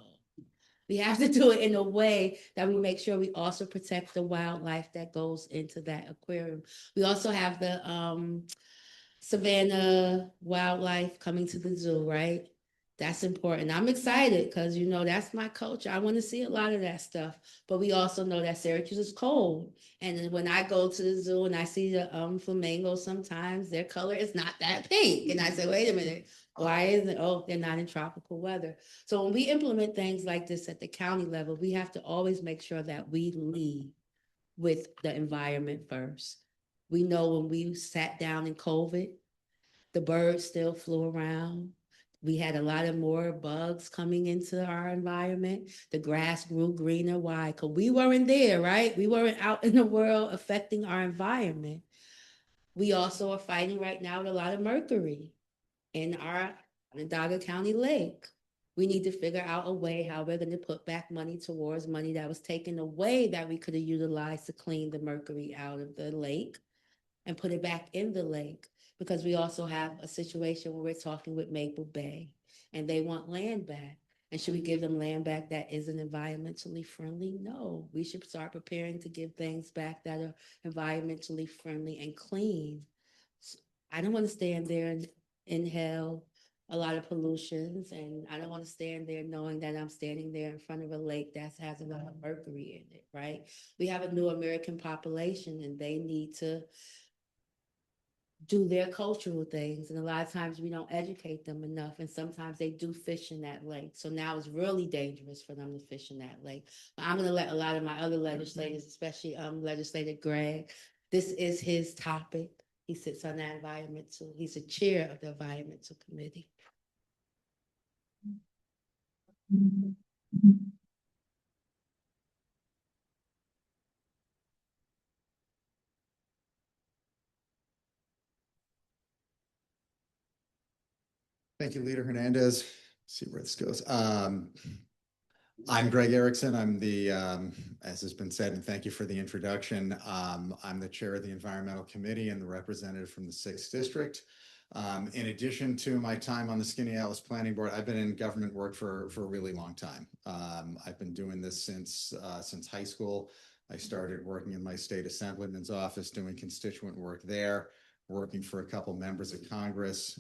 We have to do it in a way that we make sure we also protect the wildlife that goes into that aquarium. We also have the Savannah wildlife coming to the zoo, right? That's important. I'm excited because, you know, that's my culture. I want to see a lot of that stuff. But we also know that Syracuse is cold. And when I go to the zoo and I see the flamingos, sometimes their color is not that pink. And I say, wait a minute, why isn't it? Oh, they're not in tropical weather. So when we implement things like this at the county level, we have to always make sure that we lead with the environment first. We know when we sat down in COVID, the birds still flew around. We had a lot of more bugs coming into our environment. The grass grew greener. Why? Because we weren't there, right? We weren't out in the world affecting our environment. We also are fighting right now with a lot of mercury in our Onondaga County Lake. We need to figure out a way how we're going to put back money towards money that was taken away that we could have utilized to clean the mercury out of the lake and put it back in the lake. Because we also have a situation where we're talking with Maple Bay and they want land back. And should we give them land back that isn't environmentally friendly? No, we should start preparing to give things back that are environmentally friendly and clean. I don't want to stand there and inhale a lot of pollutions, and I don't want to stand there knowing that I'm standing there in front of a lake that has a lot of mercury in it, right? We have a new American population, and they need to do their cultural things. And a lot of times we don't educate them enough. And sometimes they do fish in that lake. So now it's really dangerous for them to fish in that lake. But I'm going to let a lot of my other legislators, especially Legislator Gregg, this is his topic. He sits on that environmental, he's the chair of the environmental committee. Thank you, Leader Hernandez. See where this goes. I'm Greg Erickson. I'm the, as has been said, and thank you for the introduction. I'm the chair of the Environmental Committee and the representative from the 6th District. In addition to my time on the Skaneateles Planning Board, I've been in government work for a really long time. I've been doing this since high school. I started working in my state assemblyman's office, doing constituent work there, working for a couple members of Congress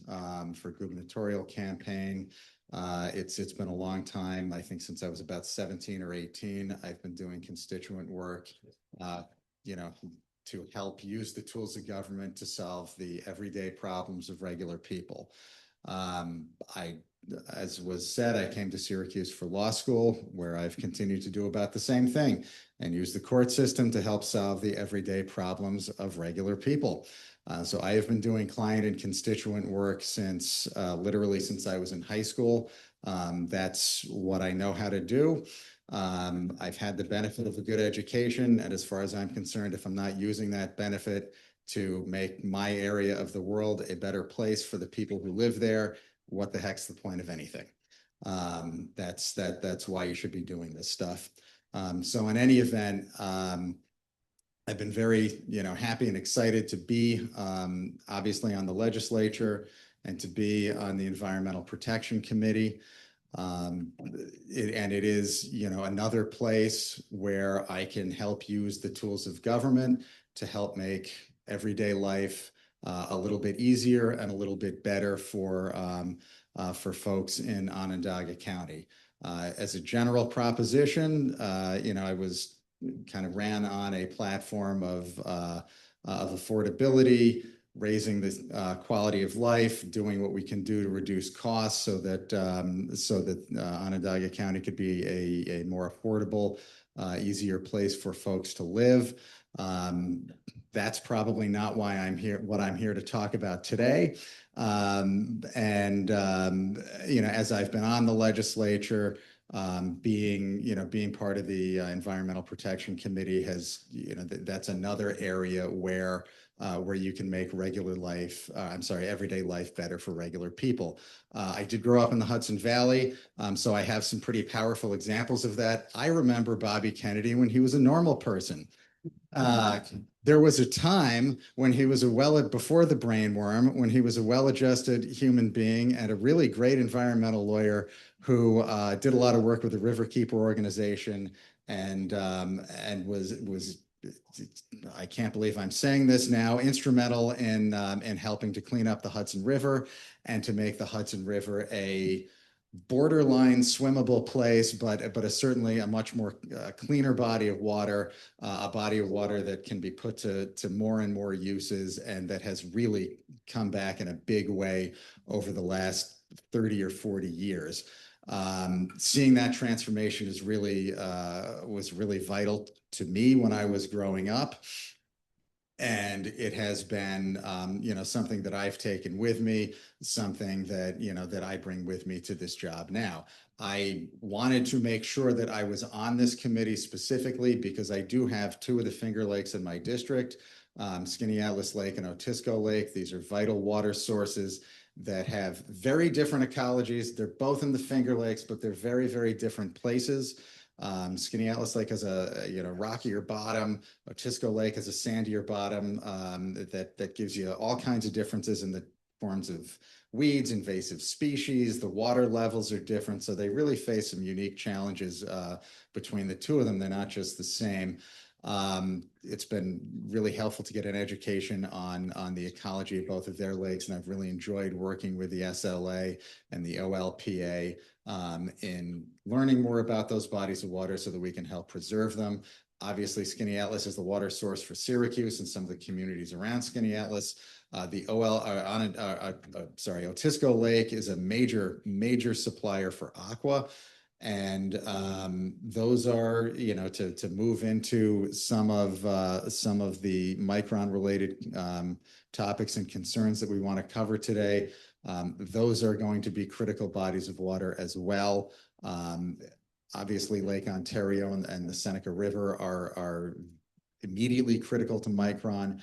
for gubernatorial campaign. It's been a long time. I think since I was about 17 or 18, I've been doing constituent work, to help use the tools of government to solve the everyday problems of regular people. As was said, I came to Syracuse for law school, where I've continued to do about the same thing and use the court system to help solve the everyday problems of regular people. So I have been doing client and constituent work since literally since I was in high school. That's what I know how to do. I've had the benefit of a good education, and as far as I'm concerned, if I'm not using that benefit to make my area of the world a better place for the people who live there, what the heck's the point of anything? That's why you should be doing this stuff. So in any event, I've been very, happy and excited to be obviously on the legislature and to be on the Environmental Protection Committee. It is, another place where I can help use the tools of government to help make everyday life a little bit easier and a little bit better for folks in Onondaga County. As a general proposition, I was kind of ran on a platform of affordability, raising the quality of life, doing what we can do to reduce costs so that Onondaga County could be a more affordable, easier place for folks to live. That's probably not why I'm here, what I'm here to talk about today. As I've been on the legislature, being part of the Environmental Protection Committee has, that's another area where you can make everyday life better for regular people. I did grow up in the Hudson Valley, so I have some pretty powerful examples of that. I remember Bobby Kennedy when he was a normal person. There was a time when he was before the brainworm, when he was a well-adjusted human being and a really great environmental lawyer who did a lot of work with the Riverkeeper organization and was I can't believe I'm saying this now, instrumental in helping to clean up the Hudson River and to make the Hudson River a borderline swimmable place, but certainly a much more cleaner body of water, a body of water that can be put to more and more uses, and that has really come back in a big way over the last 30 or 40 years. Seeing that transformation was really vital to me when I was growing up. And it has been, something that I've taken with me, something that, that I bring with me to this job now. I wanted to make sure that I was on this committee specifically because I do have two of the Finger Lakes in my district, Skaneateles Lake and Otisco Lake. These are vital water sources that have very different ecologies. They're both in the Finger Lakes, but they're very, very different places. Skaneateles Lake has a rockier bottom. Otisco Lake has a sandier bottom that gives you all kinds of differences in the forms of weeds, invasive species. The water levels are different, so they really face some unique challenges between the two of them. They're not just the same. It's been really helpful to get an education on the ecology of both of their lakes, and I've really enjoyed working with the SLA and the OLPA in learning more about those bodies of water so that we can help preserve them. Obviously, Skaneateles is the water source for Syracuse and some of the communities around Skaneateles. The Otisco Lake is a major supplier for aqua. And those are, to move into some of the micron-related topics and concerns that we want to cover today. Those are going to be critical bodies of water as well. Obviously, Lake Ontario and the Seneca River are immediately critical to micron,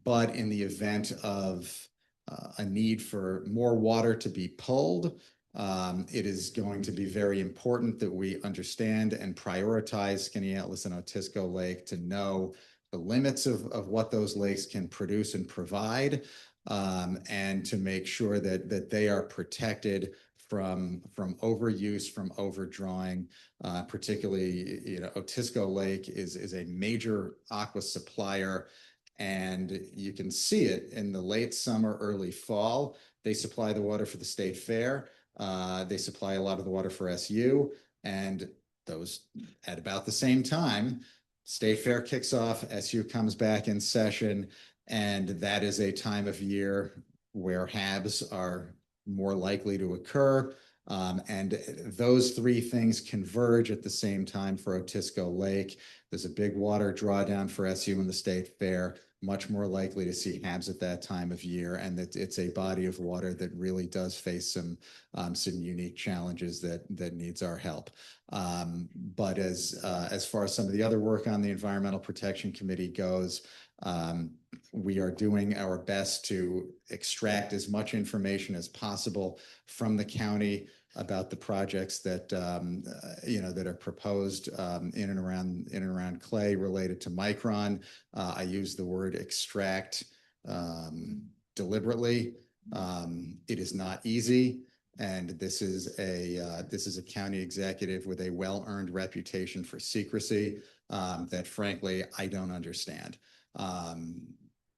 but in the event of a need for more water to be pulled, it is going to be very important that we understand and prioritize Skaneateles and Otisco Lake to know the limits of what those lakes can produce and provide, and to make sure that they are protected from overuse, from overdrawing. Particularly, Otisco Lake is a major aqua supplier, and you can see it in the late summer, early fall. They supply the water for the state fair. They supply a lot of the water for SU, and those at about the same time, state fair kicks off, SU comes back in session, and that is a time of year where HABs are more likely to occur. And those three things converge at the same time for Otisco Lake. There's a big water drawdown for SU in the state fair, much more likely to see HABs at that time of year, and that it's a body of water that really does face some unique challenges that needs our help. But as far as some of the other work on the Environmental Protection Committee goes, we are doing our best to extract as much information as possible from the county about the projects that that are proposed in and around Clay related to micron. I use the word extract deliberately. It is not easy, and this is a county executive with a well-earned reputation for secrecy that, frankly, I don't understand.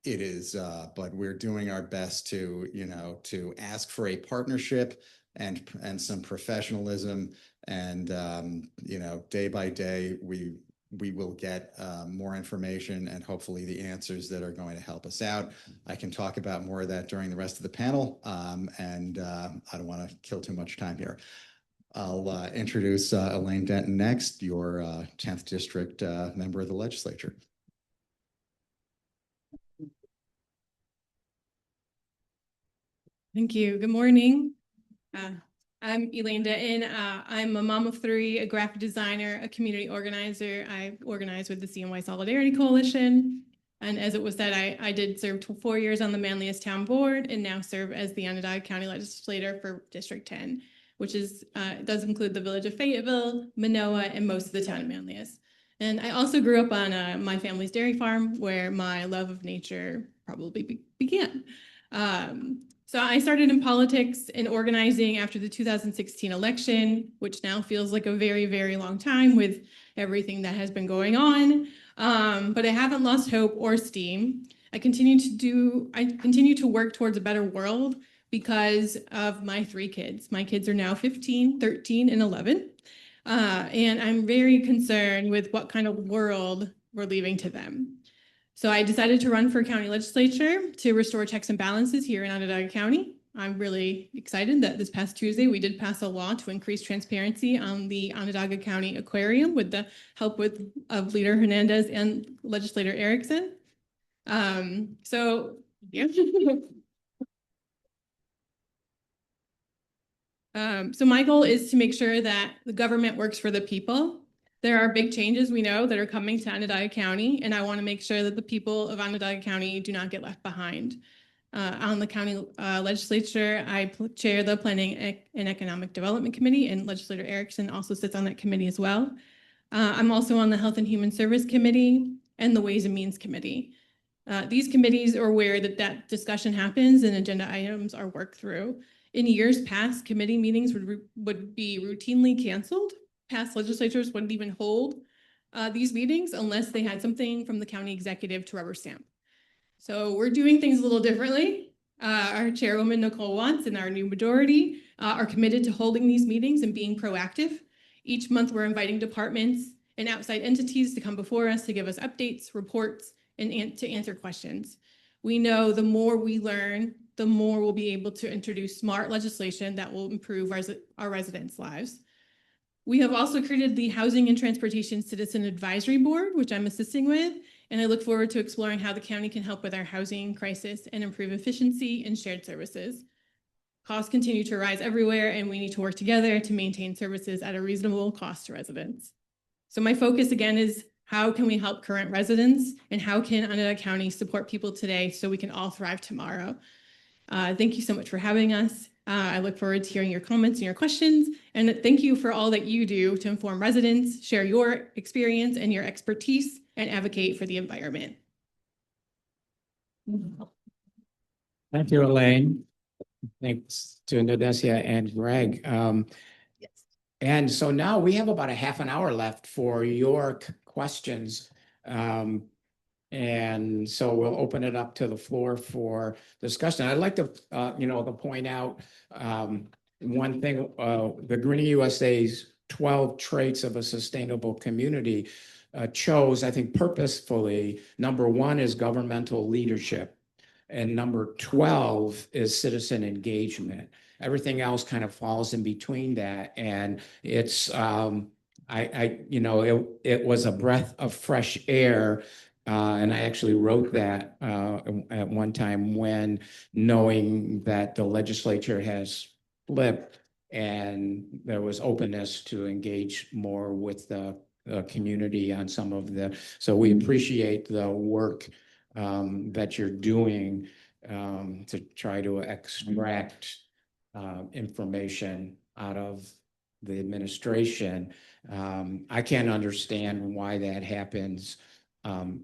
It is, but we're doing our best to ask for a partnership and some professionalism, and day by day we will get more information and hopefully the answers that are going to help us out. I can talk about more of that during the rest of the panel, and I don't want to kill too much time here. I'll introduce Elaine Denton next, your 10th District member of the legislature. Thank you. Good morning. I'm Elaine Denton. I'm a mom of three, a graphic designer, a community organizer. I organize with the CNY Solidarity Coalition. And as it was said, I did serve 4 years on the Manlius Town Board and now serve as the Onondaga County Legislator for District 10, which does include the village of Fayetteville, Manoa, and most of the town of Manlius. And I also grew up on my family's dairy farm, where my love of nature probably began. So I started in politics and organizing after the 2016 election, which now feels like a very, very long time with everything that has been going on. But I haven't lost hope or steam. I continue to work towards a better world because of my three kids. My kids are now 15, 13, and 11. And I'm very concerned with what kind of world we're leaving to them. So I decided to run for county legislature to restore checks and balances here in Onondaga County. I'm really excited that this past Tuesday, we did pass a law to increase transparency on the Onondaga County Aquarium with the help of Leader Hernandez and Legislator Erickson. So yeah. So my goal is to make sure that the government works for the people. There are big changes we know that are coming to Onondaga County, and I want to make sure that the people of Onondaga County do not get left behind. On the county legislature, I chair the Planning and Economic Development Committee, and Legislator Erickson also sits on that committee as well. I'm also on the Health and Human Service Committee and the Ways and Means Committee. These committees are where that discussion happens and agenda items are worked through. In years past, committee meetings would be routinely canceled. Past legislatures wouldn't even hold these meetings unless they had something from the county executive to rubber stamp. So we're doing things a little differently. Our chairwoman, Nicole Watts, and our new majority are committed to holding these meetings and being proactive. Each month, we're inviting departments and outside entities to come before us to give us updates, reports, and to answer questions. We know the more we learn, the more we'll be able to introduce smart legislation that will improve our residents' lives. We have also created the Housing and Transportation Citizen Advisory Board, which I'm assisting with, and I look forward to exploring how the county can help with our housing crisis and improve efficiency and shared services. Costs continue to rise everywhere, and we need to work together to maintain services at a reasonable cost to residents. So my focus again is how can we help current residents, and how can Onondaga County support people today so we can all thrive tomorrow? Thank you so much for having us. I look forward to hearing your comments and your questions. And thank you for all that you do to inform residents, share your experience and your expertise, and advocate for the environment. Thank you, Elaine. Thanks to Nadesia and Greg. Yes. And so now we have about a half an hour left for your questions. And so we'll open it up to the floor for discussion. I'd like to, to point out one thing, the Greening USA's 12 traits of a sustainable community chose, I think purposefully, number 1 is governmental leadership. And number 12 is citizen engagement. Everything else kind of falls in between that. And it's, it was a breath of fresh air. And I actually wrote that at one time when knowing that the legislature has flipped and there was openness to engage more with the community on some of the, so we appreciate the work that you're doing to try to extract information out of the administration. I can't understand why that happens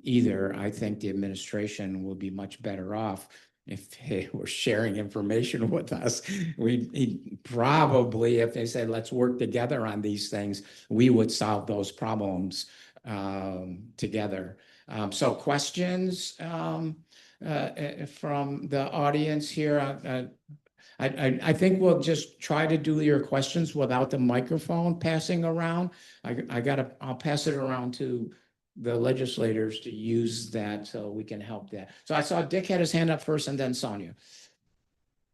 either. I think the administration will be much better off if they were sharing information with us. We probably, if they said, let's work together on these things, we would solve those problems together. So questions from the audience here? I think we'll just try to do your questions without the microphone passing around. I'll pass it around to the legislators to use that so we can help that. So I saw Dick had his hand up first and then Sonia.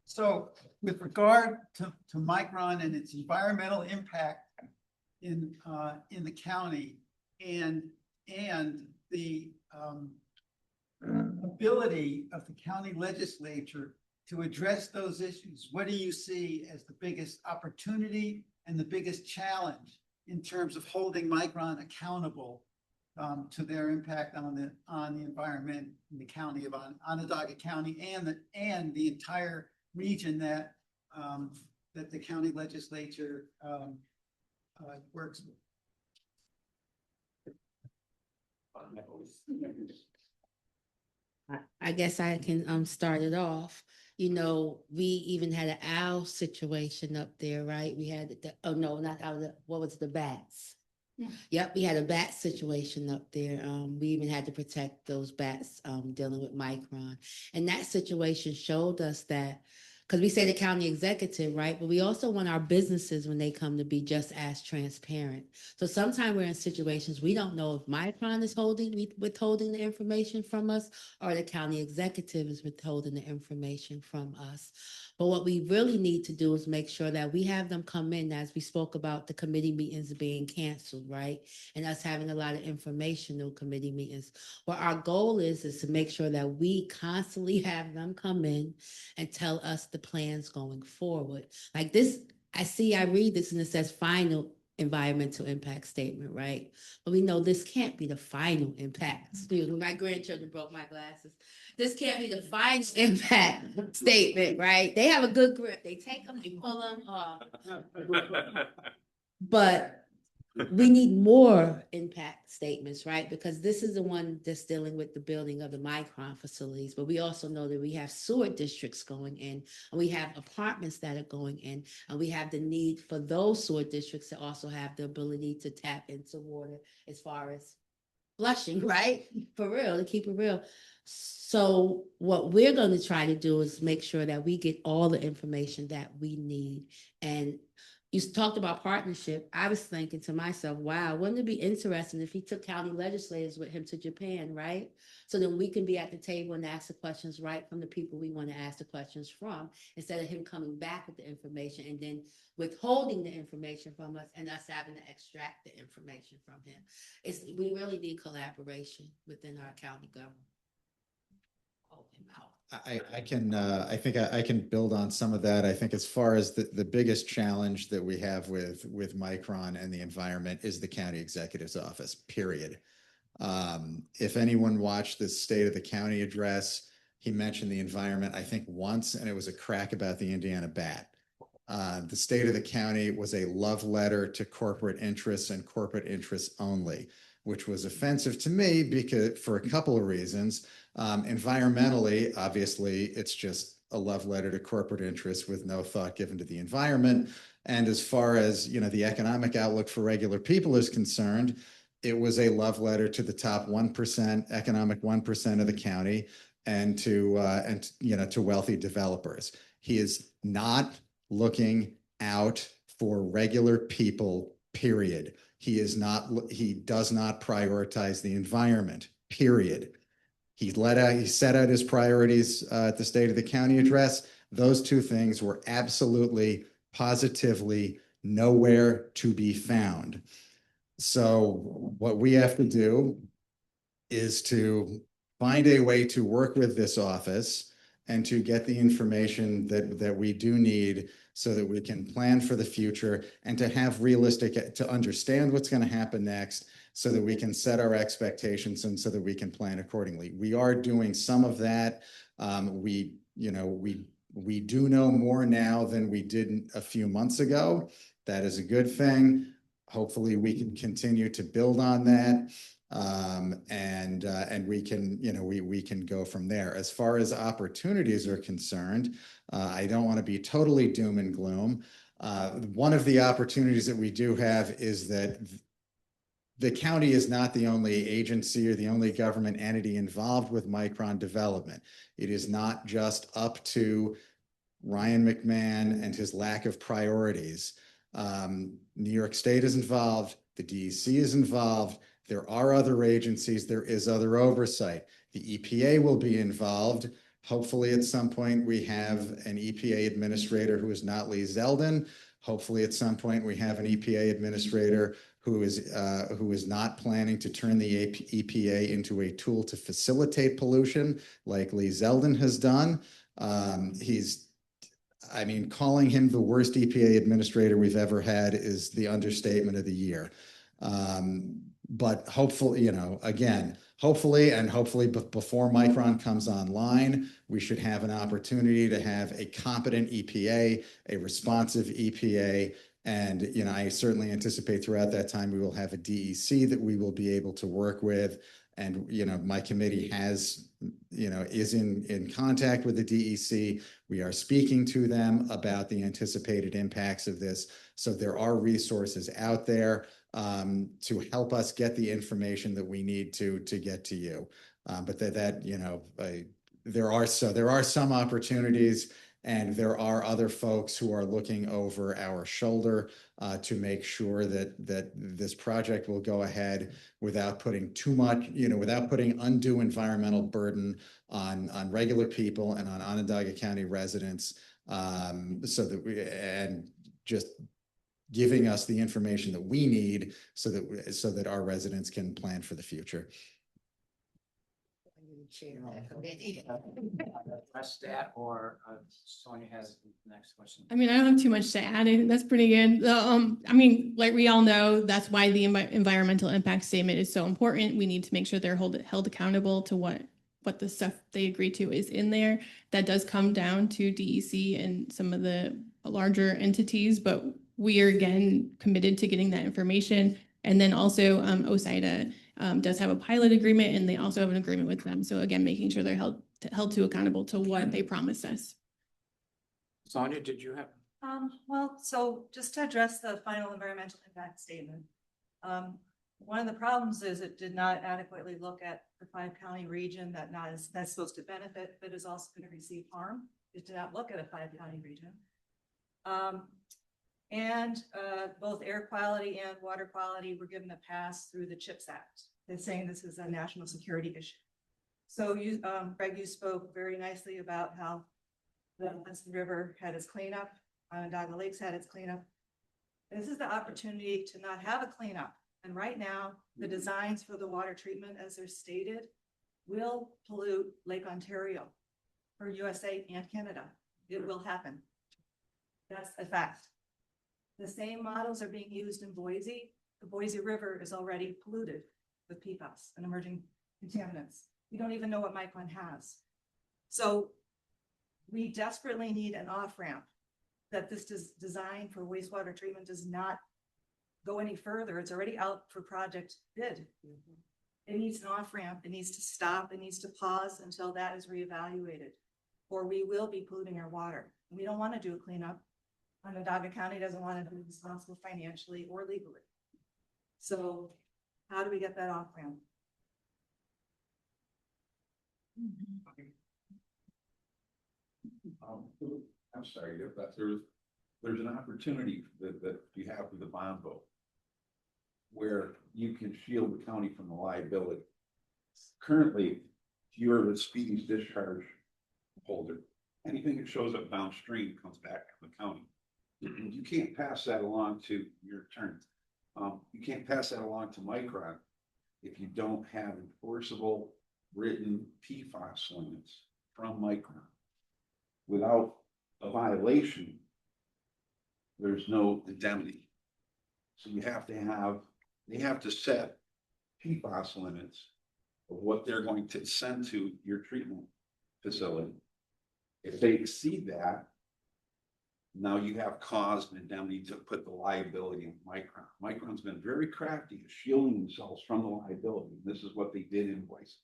So with regard to Micron and its environmental impact in the county and the ability of the county legislature to address those issues, what do you see as the biggest opportunity and the biggest challenge in terms of holding Micron accountable to their impact on the environment in the county of Onondaga County and the entire region that the county legislature works with? I guess I can start it off. You know, we even had an owl situation up there, right? We had what was the bats? Yeah. Yep, we had a bat situation up there. We even had to protect those bats dealing with Micron. And that situation showed us that, because we say the county executive, right? But we also want our businesses when they come to be just as transparent. So sometimes we're in situations we don't know if Micron is withholding the information from us or the county executive is withholding the information from us. But what we really need to do is make sure that we have them come in, as we spoke about the committee meetings being canceled, right? And us having a lot of informational committee meetings. What our goal is to make sure that we constantly have them come in and tell us the plans going forward. Like this, I read this and it says final environmental impact statement, right? But we know this can't be the final impact. Excuse me, my grandchildren broke my glasses. This can't be the final impact statement, right? They have a good grip. They take them, they pull them off. But we need more impact statements, right? Because this is the one that's dealing with the building of the Micron facilities, but we also know that we have sewer districts going in, and we have apartments that are going in, and we have the need for those sewer districts to also have the ability to tap into water as far as flushing, right? For real, to keep it real. So what we're going to try to do is make sure that we get all the information that we need. And you talked about partnership. I was thinking to myself, wow, wouldn't it be interesting if he took county legislators with him to Japan, right? So then we can be at the table and ask the questions right from the people we want to ask the questions from, instead of him coming back with the information and then withholding the information from us and us having to extract the information from him. We really need collaboration within our county government. Hold him out. I think I can build on some of that. I think as far as the biggest challenge that we have with Micron and the environment is the county executive's office, period. If anyone watched the State of the County address, he mentioned the environment, I think once, and it was a crack about the Indiana bat. The State of the County was a love letter to corporate interests and corporate interests only, which was offensive to me because for a couple of reasons. Environmentally, obviously, it's just a love letter to corporate interests with no thought given to the environment. And as far as, you know, the economic outlook for regular people is concerned, it was a love letter to the top 1%, economic 1% of the county, and to wealthy developers. He is not looking out for regular people, period. He does not prioritize the environment, period. He set out his priorities at the State of the County address. Those two things were absolutely, positively nowhere to be found. So what we have to do is to find a way to work with this office and to get the information that we do need so that we can plan for the future and to have to understand what's going to happen next so that we can set our expectations and so that we can plan accordingly. We are doing some of that. We do know more now than we did a few months ago. That is a good thing. Hopefully we can continue to build on that. And we can go from there. As far as opportunities are concerned, I don't want to be totally doom and gloom. One of the opportunities that we do have is that the county is not the only agency or the only government entity involved with Micron development. It is not just up to Ryan McMahon and his lack of priorities. New York State is involved. The DEC is involved. There are other agencies. There is other oversight. The EPA will be involved. Hopefully at some point we have an EPA administrator who is not Lee Zeldin. Hopefully at some point we have an EPA administrator who is not planning to turn the EPA into a tool to facilitate pollution like Lee Zeldin has done. Calling him the worst EPA administrator we've ever had is the understatement of the year. But hopefully, hopefully before Micron comes online, we should have an opportunity to have a competent EPA, a responsive EPA. And, I certainly anticipate throughout that time, we will have a DEC that we will be able to work with. And, my committee is in contact with the DEC. We are speaking to them about the anticipated impacts of this. So there are resources out there to help us get the information that we need to get to you. But there are some opportunities, and there are other folks who are looking over our shoulder to make sure that this project will go ahead without putting too much, without putting undue environmental burden on regular people and on Onondaga County residents, and just giving us the information that we need so that our residents can plan for the future. Address that, or Sonia has the next question. I mean, I don't have too much to add. I think that's pretty good. Like we all know, that's why the environmental impact statement is so important. We need to make sure they're held accountable to what the stuff they agree to is in there. That does come down to DEC and some of the larger entities, but we are again committed to getting that information. And then also OSIDA does have a pilot agreement, and they also have an agreement with them. So again, making sure they're held to accountable to what they promised us. Sonia, did you have? Well, so just to address the final environmental impact statement. One of the problems is it did not adequately look at the 5-county region that's supposed to benefit, but is also going to receive harm. It did not look at a 5-county region. Both air quality and water quality were given a pass through the CHIPS Act. They're saying this is a national security issue. So you, Greg, you spoke very nicely about how the Hudson River had its cleanup, Onondaga Lakes had its cleanup. This is the opportunity to not have a cleanup. And right now, the designs for the water treatment, as they're stated, will pollute Lake Ontario for USA and Canada. It will happen. That's a fact. The same models are being used in Boise. The Boise River is already polluted with PFAS and emerging contaminants. We don't even know what Micron has. So we desperately need an off-ramp that this design for wastewater treatment does not go any further. It's already out for project bid. It needs an off-ramp. It needs to stop. It needs to pause until that is reevaluated, or we will be polluting our water. We don't want to do a cleanup. Onondaga County doesn't want to be responsible financially or legally. So how do we get that off-ramp? I'm sorry, but there's an opportunity that you have with the bond vote where you can shield the county from the liability. Currently, if you're the speedies discharge holder, anything that shows up downstream comes back to the county. You can't pass that along to your attorney. You can't pass that along to Micron if you don't have enforceable written PFAS limits from Micron. Without a violation, there's no indemnity. So you have to have, they have to set PFAS limits of what they're going to send to your treatment facility. If they exceed that, now you have cause and indemnity to put the liability on Micron. Micron's been very crafty at shielding themselves from the liability. This is what they did in Boise.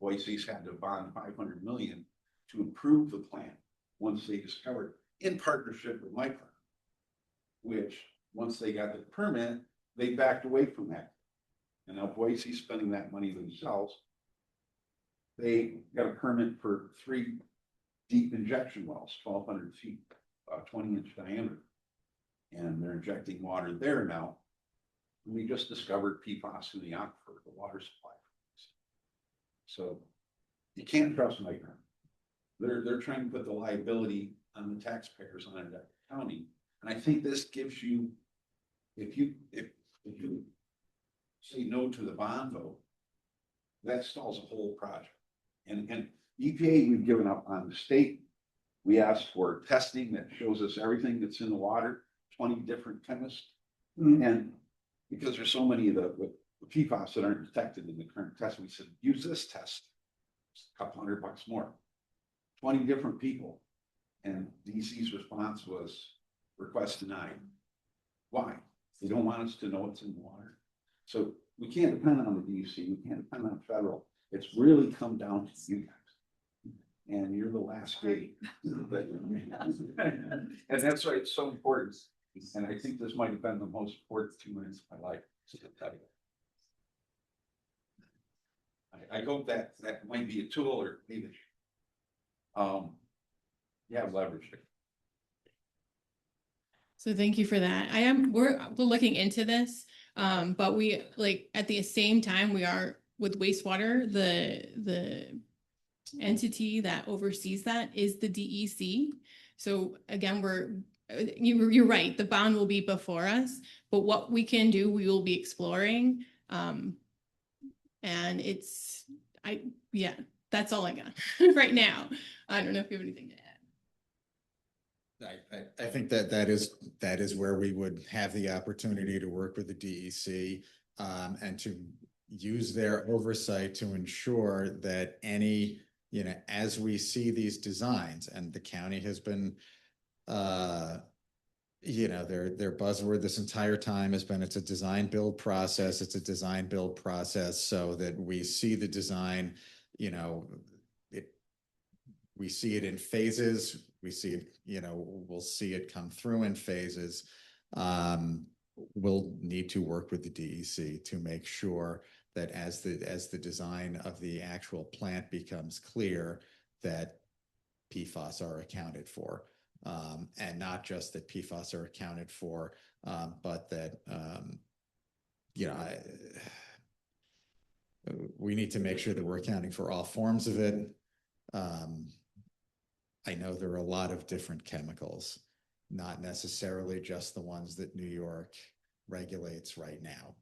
Boise's had to bond $500 million to improve the plant once they discovered, in partnership with Micron, which once they got the permit, they backed away from that. And now Boise's spending that money themselves. They got a permit for 3 deep injection wells, 1,200 feet, 20-inch diameter. And they're injecting water there now. And we just discovered PFAS in the aquifer, the water supply. So you can't trust Micron. They're trying to put the liability on the taxpayers on Onondaga County. And I think this gives you, if you say no to the bond vote, that stalls a whole project. And EPA, we've given up on the state. We asked for testing that shows us everything that's in the water, 20 different chemists. And because there's so many of the PFAS that aren't detected in the current test, we said, use this test. It's a couple $100 more. 20 different people. And DC's response was request denied. Why? They don't want us to know what's in the water. So we can't depend on the DC. We can't depend on federal. It's really come down to you guys. And you're the last gate. And that's why it's so important. And I think this might have been the most important 2 minutes of my life. I hope that might be a tool or maybe leverage it. So thank you for that. We're looking into this, but we at the same time we are with wastewater, the entity that oversees that is the DEC. So again, you're right, the bond will be before us, but what we can do, we will be exploring. And that's all I got right now. I don't know if you have anything to add. I think that is where we would have the opportunity to work with the DEC and to use their oversight to ensure that as we see these designs, and the county has been you know, their buzzword this entire time has been, it's a design build process. It's a design build process so that we see the design, you know, we see it in phases. We see it, you know, we'll see it come through in phases. We'll need to work with the DEC to make sure that as the design of the actual plant becomes clear, that PFAS are accounted for. And not just that PFAS are accounted for, but that, you know, we need to make sure that we're accounting for all forms of it. I know there are a lot of different chemicals, not necessarily just the ones that New York regulates right now.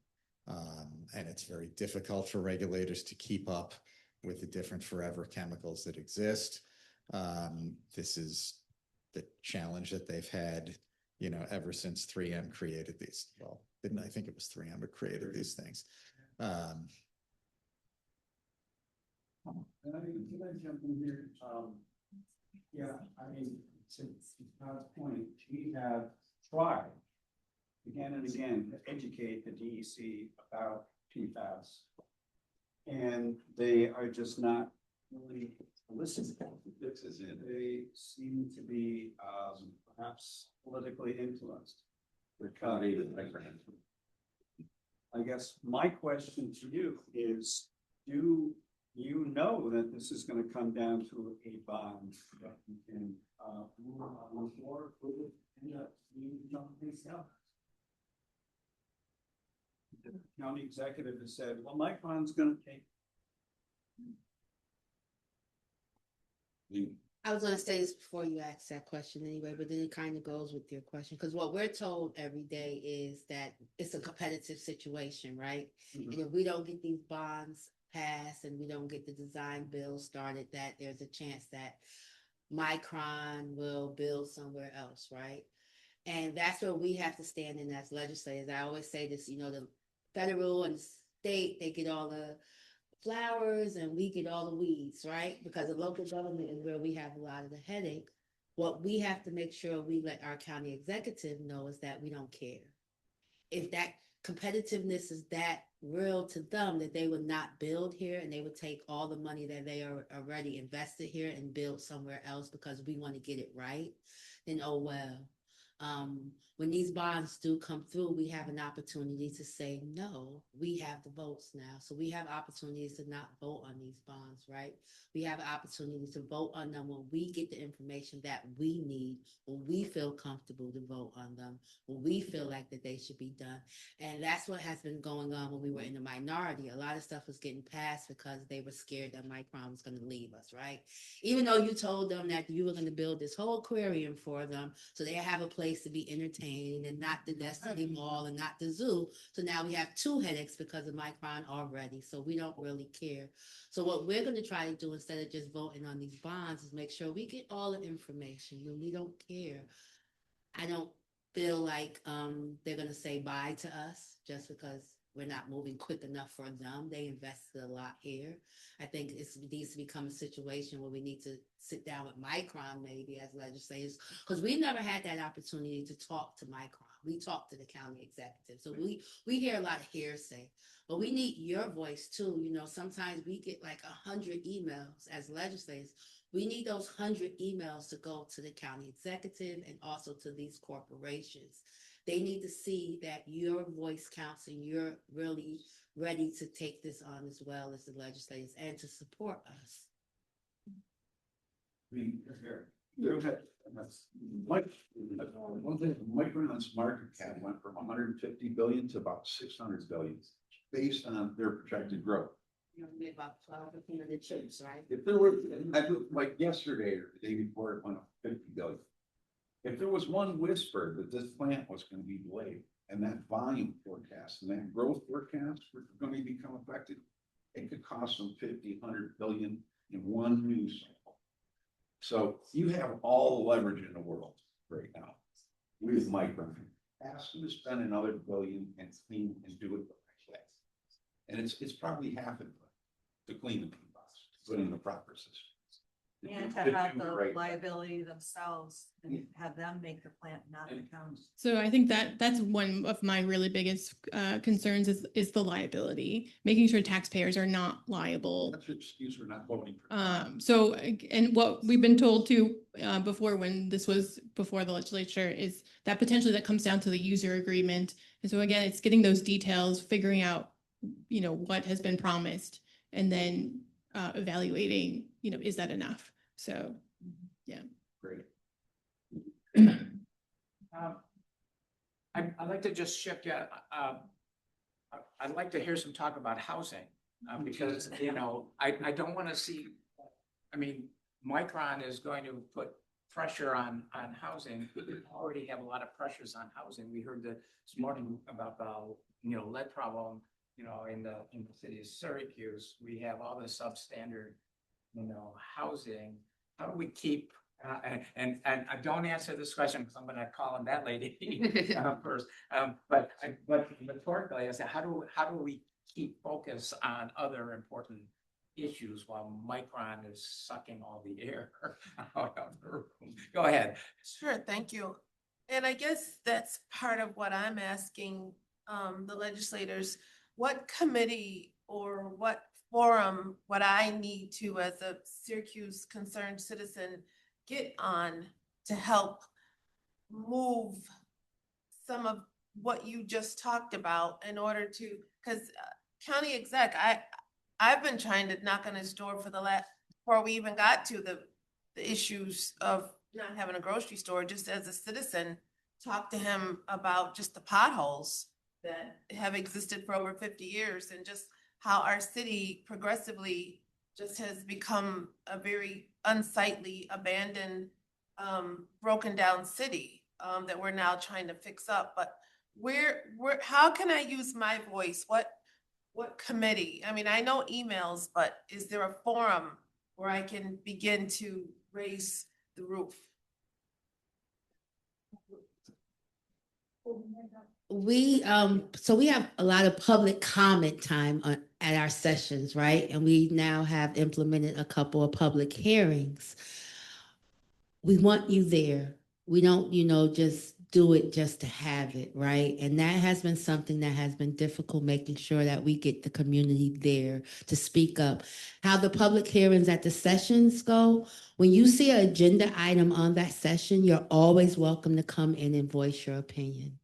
And it's very difficult for regulators to keep up with the different forever chemicals that exist. This is the challenge that they've had, you know, ever since 3M created these. Well, I think it was 3M that created these things. Can I jump in here? Yeah, I mean, to Todd's point, we have tried again and again to educate the DEC about PFAS. And they are just not really listening. They seem to be perhaps politically influenced. I guess my question to you is, do you know that this is going to come down to a bond that you can move on for? Would it end up being something else? The county executive has said, well, Micron's going to take. I was gonna say this before you asked that question anyway, but then it kind of goes with your question, because what we're told every day is that it's a competitive situation, right? Mm-hmm. And if we don't get these bonds passed and we don't get the design bill started, that there's a chance that Micron will build somewhere else, right? And that's where we have to stand in as legislators. I always say this, you know, the federal and state, they get all the flowers and we get all the weeds, right? Because the local government is where we have a lot of the headache. What we have to make sure we let our county executive know is that we don't care. If that competitiveness is that real to them, that they would not build here and they would take all the money that they are already invested here and build somewhere else because we want to get it right, then oh well. When these bonds do come through, we have an opportunity to say, no, we have the votes now. So we have opportunities to not vote on these bonds, right? We have opportunities to vote on them when we get the information that we need, when we feel comfortable to vote on them, when we feel like that they should be done. And that's what has been going on when we were in the minority. A lot of stuff was getting passed because they were scared that Micron was going to leave us, right? Even though you told them that you were going to build this whole aquarium for them so they have a place to be entertained and not the Destiny Mall and not the zoo. So now we have two headaches because of Micron already. So we don't really care. So what we're going to try to do instead of just voting on these bonds is make sure we get all the information. When we don't care, I don't feel like they're going to say bye to us just because we're not moving quick enough for them. They invested a lot here. I think it needs to become a situation where we need to sit down with Micron maybe as legislators, because we never had that opportunity to talk to Micron. We talk to the county executive. So we hear a lot of hearsay, but we need your voice too. You know, sometimes we get like 100 emails as legislators. We need those 100 emails to go to the county executive and also to these corporations. They need to see that your voice counts and you're really ready to take this on as well as the legislators and to support us. One thing, Micron's market cap went from 150 billion to about 600 billion based on their projected growth. You know, we about 12% of the chips, right? If there were, like yesterday or the day before, it went up 50 billion. If there was one whisper that this plant was going to be delayed and that volume forecast and that growth forecast were going to become affected, it could cost them 50, 100 billion in one news cycle. So you have all the leverage in the world right now with Micron. Ask them to spend another billion and clean and do it the right way. And it's probably half of it to clean the PFAS, to put in the proper systems. And to have the liability themselves and have them make the plan, not the county. So I think that's one of my really biggest concerns is the liability, making sure taxpayers are not liable. That's your excuse for not voting. So, and what we've been told too, before when this was before the legislature is that potentially that comes down to the user agreement. And so again, it's getting those details, figuring out, what has been promised and then evaluating, is that enough? So, yeah. Great. I'd like to just shift you. I'd like to hear some talk about housing, because, I don't want to see, Micron is going to put pressure on housing. We already have a lot of pressures on housing. We heard this morning about the, lead problem, in the city of Syracuse. We have all this substandard, housing. How do we keep, and I don't answer this question because I'm going to call on that lady first. But rhetorically, I said, how do we keep focus on other important issues while Micron is sucking all the air out of the room? Go ahead. Sure, thank you. And I guess that's part of what I'm asking the legislators. What committee or what forum would I need to, as a Syracuse concerned citizen, get on to help move some of what you just talked about in order to, because county exec, I've been trying to knock on his door for the last, before we even got to the issues of not having a grocery store, just as a citizen, talk to him about just the potholes that have existed for over 50 years and just how our city progressively just has become a very unsightly, abandoned, broken down city that we're now trying to fix up. But how can I use my voice? What committee? I know emails, but is there a forum where I can begin to raise the roof? We have a lot of public comment time at our sessions, right? And we now have implemented a couple of public hearings. We want you there. We don't, just do it just to have it, right? And that has been something that has been difficult, making sure that we get the community there to speak up. How the public hearings at the sessions go, when you see an agenda item on that session, you're always welcome to come in and voice your opinion.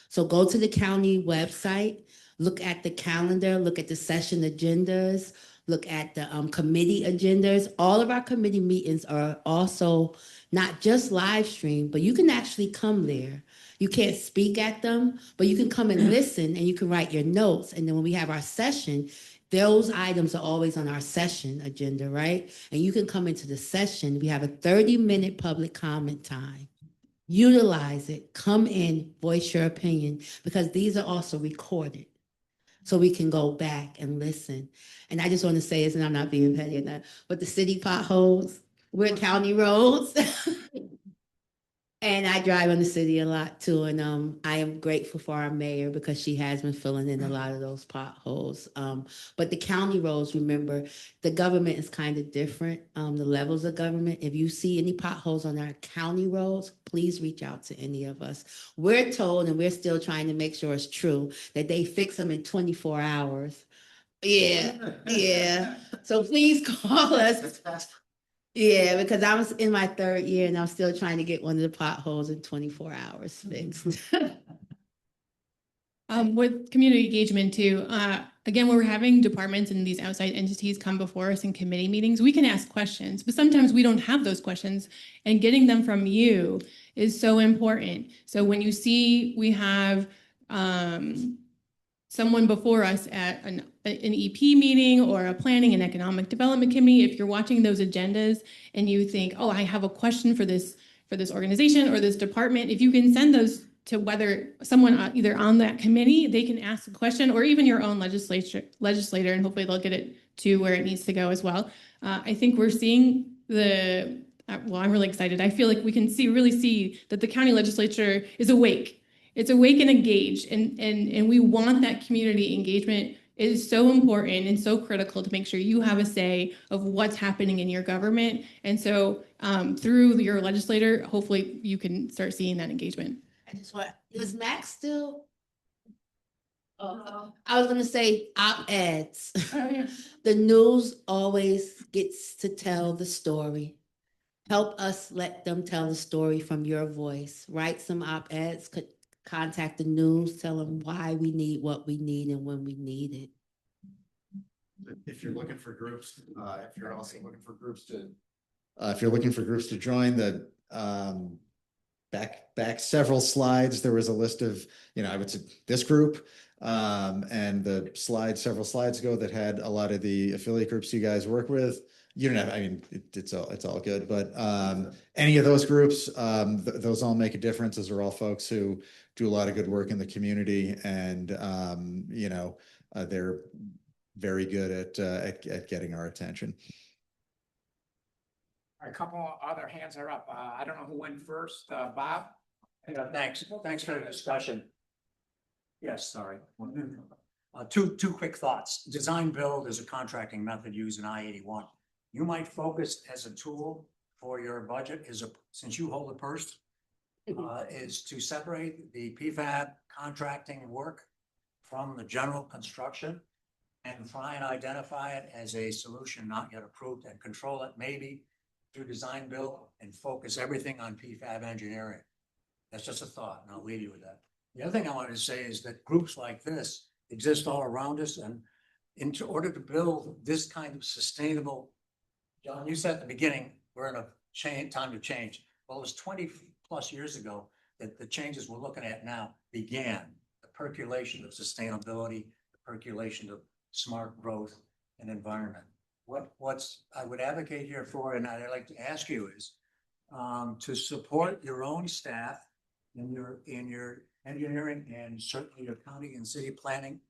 So go to the county website, look at the calendar, look at the session agendas, look at the committee agendas. All of our committee meetings are also not just live stream, but you can actually come there. You can't speak at them, but you can come and listen and you can write your notes. And then when we have our session, those items are always on our session agenda, right? And you can come into the session. We have a 30-minute public comment time. Utilize it, come in, voice your opinion, because these are also recorded. So we can go back and listen. And I just want to say this, and I'm not being petty enough, but the city potholes, we're county roads. And I drive on the city a lot too. And I am grateful for our mayor because she has been filling in a lot of those potholes. But the county roads, remember, the government is kind of different, the levels of government. If you see any potholes on our county roads, please reach out to any of us. We're told, and we're still trying to make sure it's true, that they fix them in 24 hours. Yeah. So please call us. Yeah, because I was in my 3rd year and I'm still trying to get one of the potholes in 24 hours fixed. With community engagement too, again, when we're having departments and these outside entities come before us in committee meetings, we can ask questions, but sometimes we don't have those questions, and getting them from you is so important. So when you see we have someone before us at an EP meeting or a planning and economic development committee, if you're watching those agendas and you think, oh, I have a question for this organization or this department, if you can send those to whether someone either on that committee, they can ask a question, or even your own legislator, and hopefully they'll get it to where it needs to go as well. I think we're seeing well, I'm really excited. I feel like we can really see that the county legislature is awake. It's awake and engaged, and we want that community engagement is so important and so critical to make sure you have a say of what's happening in your government. And so through your legislator, hopefully you can start seeing that engagement. I just want, is Max still? I was gonna say op-eds. The news always gets to tell the story. Help us let them tell the story from your voice. Write some op-eds, could contact the news, tell them why we need what we need and when we need it. If you're looking for groups, if you're also looking for groups to, if you're looking for groups to join the, back several slides, there was a list of, I would say this group, and the slide several slides ago that had a lot of the affiliate groups you guys work with. You don't have, I mean, it's all good, but any of those groups, those all make a difference. Those are all folks who do a lot of good work in the community, and they're very good at getting our attention. A couple other hands are up. I don't know who went first. Bob? Yeah, thanks for the discussion. Yes, sorry. Two quick thoughts. Design build is a contracting method used in I-81. You might focus as a tool for your budget since you hold the purse, is to separate the PFAB contracting work from the general construction and try and identify it as a solution not yet approved and control it maybe through design build and focus everything on PFAB engineering. That's just a thought, and I'll leave you with that. The other thing I wanted to say is that groups like this exist all around us, and in order to build this kind of sustainable, John, you said at the beginning, we're in a time to change. Well, it was 20 plus years ago that the changes we're looking at now began. The percolation of sustainability, the percolation of smart growth and environment. I would advocate here for, and I'd like to ask you is to support your own staff in your engineering and certainly your county and city planning,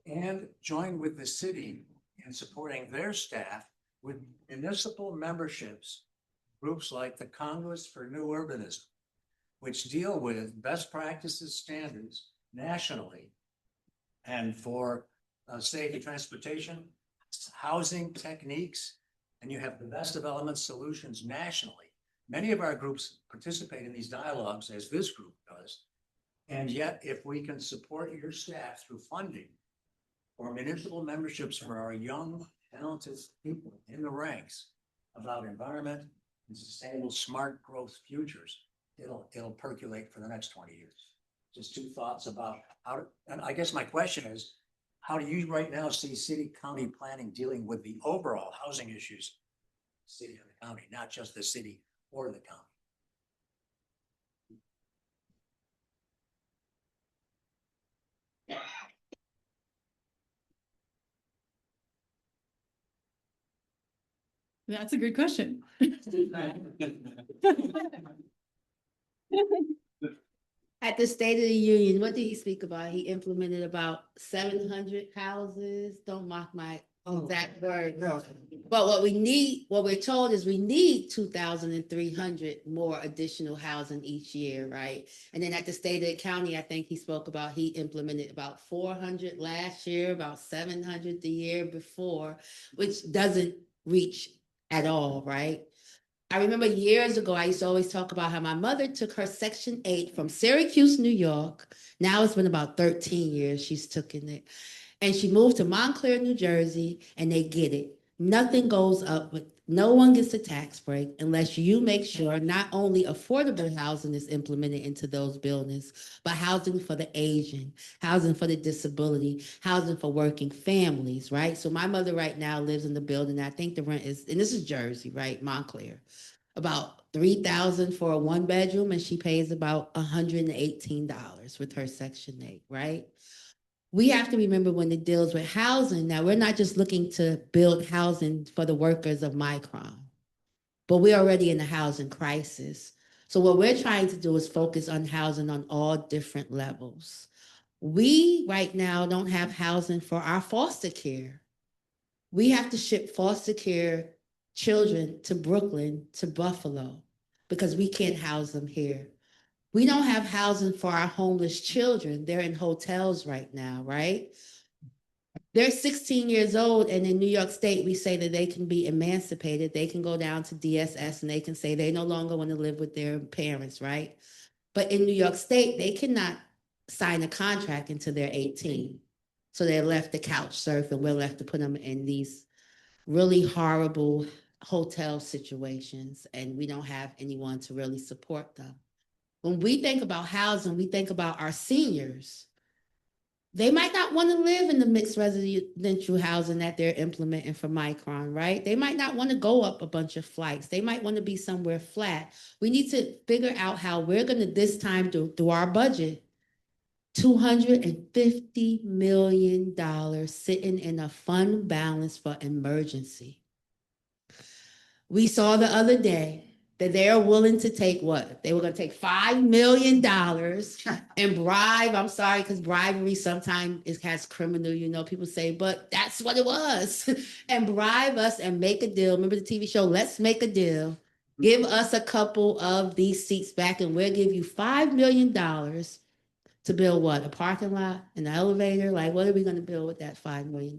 and join with the city in supporting their staff with municipal memberships, groups like the Congress for New Urbanism, which deal with best practices standards nationally and for safety transportation, housing techniques, and you have the best development solutions nationally. Many of our groups participate in these dialogues, as this group does. And yet, if we can support your staff through funding or municipal memberships for our young, talented people in the ranks about environment and sustainable smart growth futures, it'll percolate for the next 20 years. Just two thoughts about and I guess my question is, how do you right now see city county planning dealing with the overall housing issues, city and the county, not just the city or the county? That's a good question. At the State of the Union, what did he speak about? He implemented about 700 houses. Don't mock my exact word. But what we're told is we need 2,300 more additional housing each year, right? And then at the State of the County, I think he spoke about, he implemented about 400 last year, about 700 the year before, which doesn't reach at all, right? I remember years ago, I used to always talk about how my mother took her Section 8 from Syracuse, New York. Now it's been about 13 years she's taken it. And she moved to Montclair, New Jersey, and they get it. Nothing goes up, but no one gets a tax break unless you make sure not only affordable housing is implemented into those buildings, but housing for the Asian, housing for the disability, housing for working families, right? So my mother right now lives in the building. I think the rent is, and this is Jersey, right? Montclair, about $3,000 for a 1-bedroom, and she pays about $118 with her Section 8, right? We have to remember when it deals with housing, now we're not just looking to build housing for the workers of Micron, but we're already in a housing crisis. So what we're trying to do is focus on housing on all different levels. We right now don't have housing for our foster care. We have to ship foster care children to Brooklyn, to Buffalo, because we can't house them here. We don't have housing for our homeless children. They're in hotels right now, right? They're 16 years old, and in New York State, we say that they can be emancipated. They can go down to DSS and they can say they no longer want to live with their parents, right? But in New York State, they cannot sign a contract until they're 18. So they're left to couch surf, and we're left to put them in these really horrible hotel situations, and we don't have anyone to really support them. When we think about housing, we think about our seniors. They might not want to live in the mixed residential housing that they're implementing for Micron, right? They might not want to go up a bunch of flights. They might want to be somewhere flat. We need to figure out how we're going to this time do our budget. $250 million sitting in a fund balance for emergency. We saw the other day that they are willing to take what? They were going to take $5 million and bribe. I'm sorry, because bribery sometimes has criminal, people say, but that's what it was. And bribe us and make a deal. Remember the TV show, Let's Make a Deal? Give us a couple of these seats back and we'll give you $5 million to build what? A parking lot, an elevator? Like, what are we going to build with that $5 million?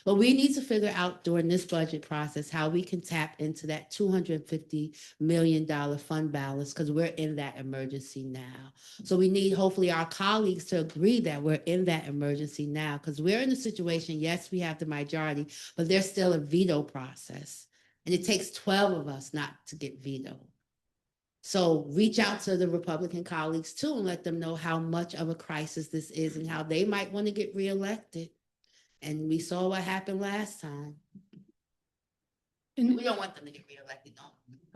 But we need to figure out during this budget process how we can tap into that $250 million fund balance, because we're in that emergency now. So we need, hopefully, our colleagues to agree that we're in that emergency now, because we're in a situation, yes, we have the majority, but there's still a veto process. And it takes 12 of us not to get vetoed. So reach out to the Republican colleagues too and let them know how much of a crisis this is and how they might want to get reelected. And we saw what happened last time. And we don't want them to get reelected, no.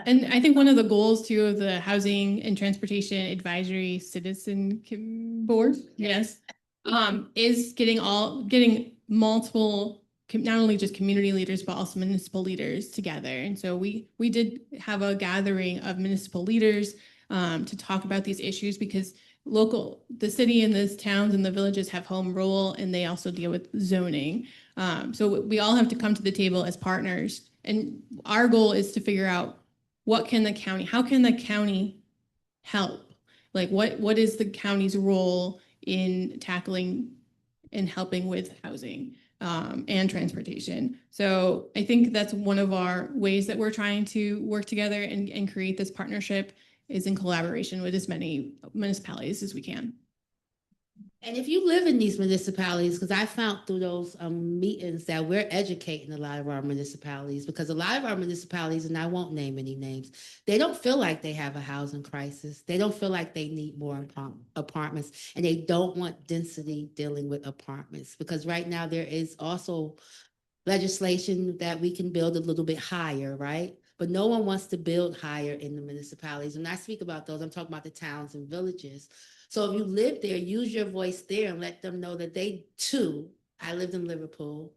And I think one of the goals too of the Housing and Transportation Advisory Citizen Board, yes, is getting multiple, not only just community leaders, but also municipal leaders together. And so we did have a gathering of municipal leaders to talk about these issues, because the city and the towns and the villages have home rule, and they also deal with zoning. So we all have to come to the table as partners. And our goal is to figure out how can the county help? Like what is the county's role in tackling and helping with housing? And transportation. So I think that's one of our ways that we're trying to work together and create this partnership, is in collaboration with as many municipalities as we can. And if you live in these municipalities, because I found through those meetings that we're educating a lot of our municipalities, because a lot of our municipalities, and I won't name any names, they don't feel like they have a housing crisis. They don't feel like they need more apartments, and they don't want density dealing with apartments, because right now there is also legislation that we can build a little bit higher, right? But no one wants to build higher in the municipalities. When I speak about those, I'm talking about the towns and villages. So if you live there, use your voice there and let them know that they too, I lived in Liverpool,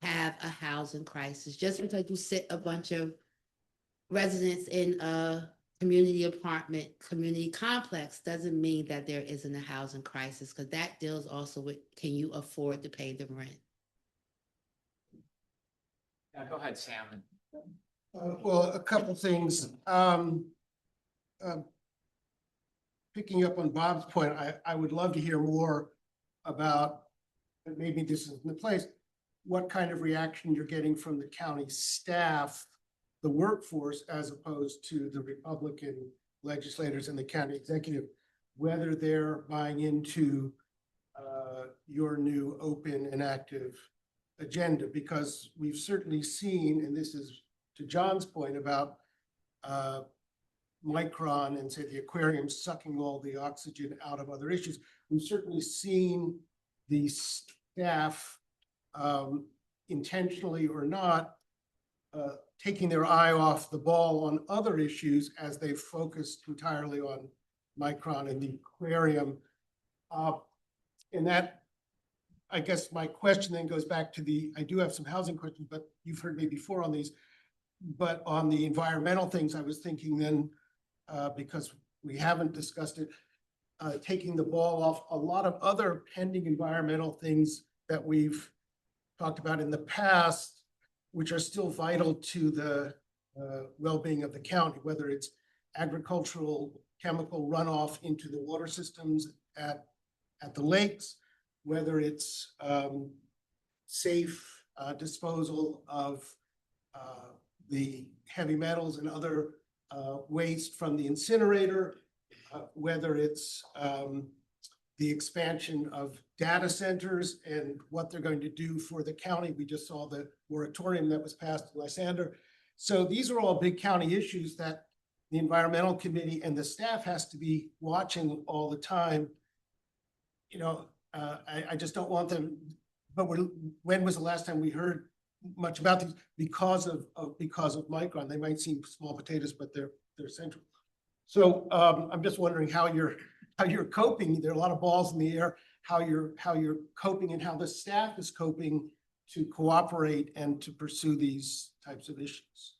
have a housing crisis. Just because you sit a bunch of residents in a community apartment, community complex, doesn't mean that there isn't a housing crisis, because that deals also with, can you afford to pay the rent? Yeah, go ahead, Sam. Well, a couple things. Picking up on Bob's point, I would love to hear more about, and maybe this isn't the place, what kind of reaction you're getting from the county staff, the workforce, as opposed to the Republican legislators and the county executive, whether they're buying into your new open and active agenda, because we've certainly seen, and this is to John's point about Micron and say the aquarium sucking all the oxygen out of other issues. We've certainly seen the staff intentionally or not taking their eye off the ball on other issues as they focused entirely on Micron and the aquarium. And that, I guess my question then goes back to I do have some housing questions, but you've heard me before on these. But on the environmental things, I was thinking then, because we haven't discussed it, taking the ball off a lot of other pending environmental things that we've talked about in the past, which are still vital to the well-being of the county, whether it's agricultural chemical runoff into the water systems at the lakes, whether it's safe disposal of the heavy metals and other waste from the incinerator, whether it's the expansion of data centers and what they're going to do for the county. We just saw the moratorium that was passed in Lysander. So these are all big county issues that the environmental committee and the staff has to be watching all the time. You know, I just don't want them, but when was the last time we heard much about these because of Micron? They might seem small potatoes, but they're central. So I'm just wondering how you're coping. There are a lot of balls in the air, how you're coping and how the staff is coping to cooperate and to pursue these types of issues.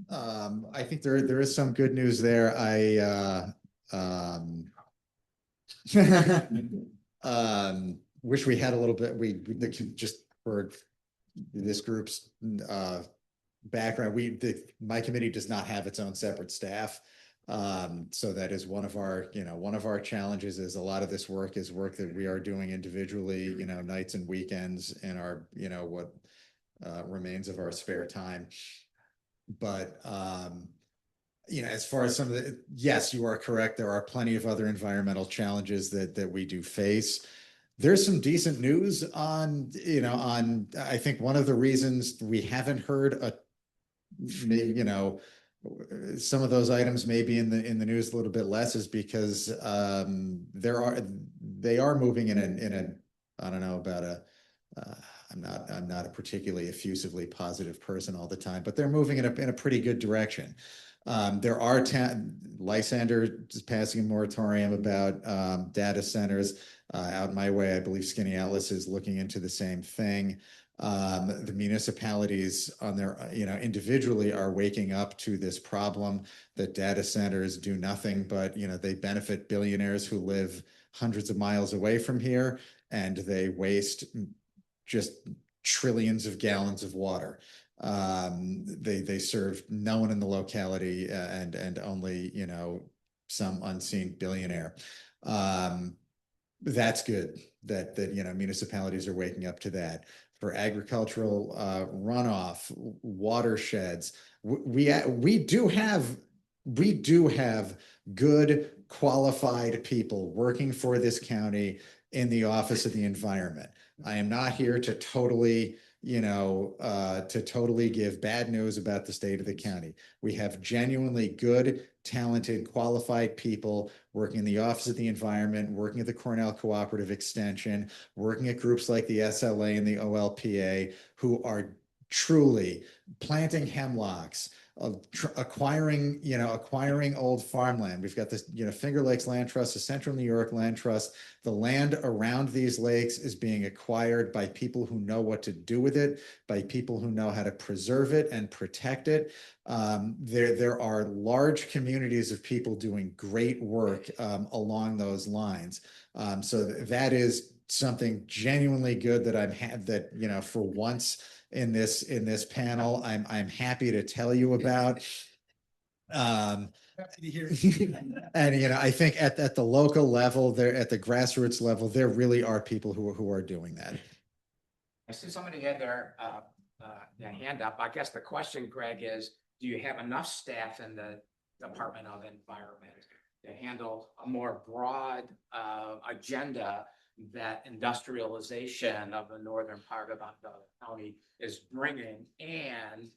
I think there is some good news there. Wish we had a little bit, we just for this group's background, my committee does not have its own separate staff. So that is one of our challenges. Is a lot of this work is work that we are doing individually, nights and weekends in our, what remains of our spare time. But as far as some of yes, you are correct. There are plenty of other environmental challenges that we do face. There's some decent news on, I think one of the reasons we haven't heard some of those items may be in the news a little bit less is because they are moving in a I don't know about I'm not a particularly effusively positive person all the time, but they're moving in a pretty good direction. There are Lysander is passing a moratorium about data centers. Out my way, I believe Skinny Atlas is looking into the same thing. The municipalities on their, individually are waking up to this problem that data centers do nothing but, they benefit billionaires who live hundreds of miles away from here, and they waste just trillions of gallons of water. They serve no one in the locality and only, some unseen billionaire. That's good that municipalities are waking up to that. For agricultural runoff, watersheds, we do have good qualified people working for this county in the Office of the Environment. I am not here to totally give bad news about the state of the county. We have genuinely good, talented, qualified people working in the Office of the Environment, working at the Cornell Cooperative Extension, working at groups like the SLA and the OLPA, who are truly planting hemlocks, acquiring old farmland. We've got this, Finger Lakes Land Trust, the Central New York Land Trust. The land around these lakes is being acquired by people who know what to do with it, by people who know how to preserve it and protect it. There are large communities of people doing great work along those lines. So that is something genuinely good that for once in this panel, I'm happy to tell you about. Happy to hear it. And I think at the local level, at the grassroots level, there really are people who are doing that. I see somebody had their hand up. I guess the question, Greg, is do you have enough staff in the Department of Environment to handle a more broad agenda that industrialization of the northern part of the county is bringing, and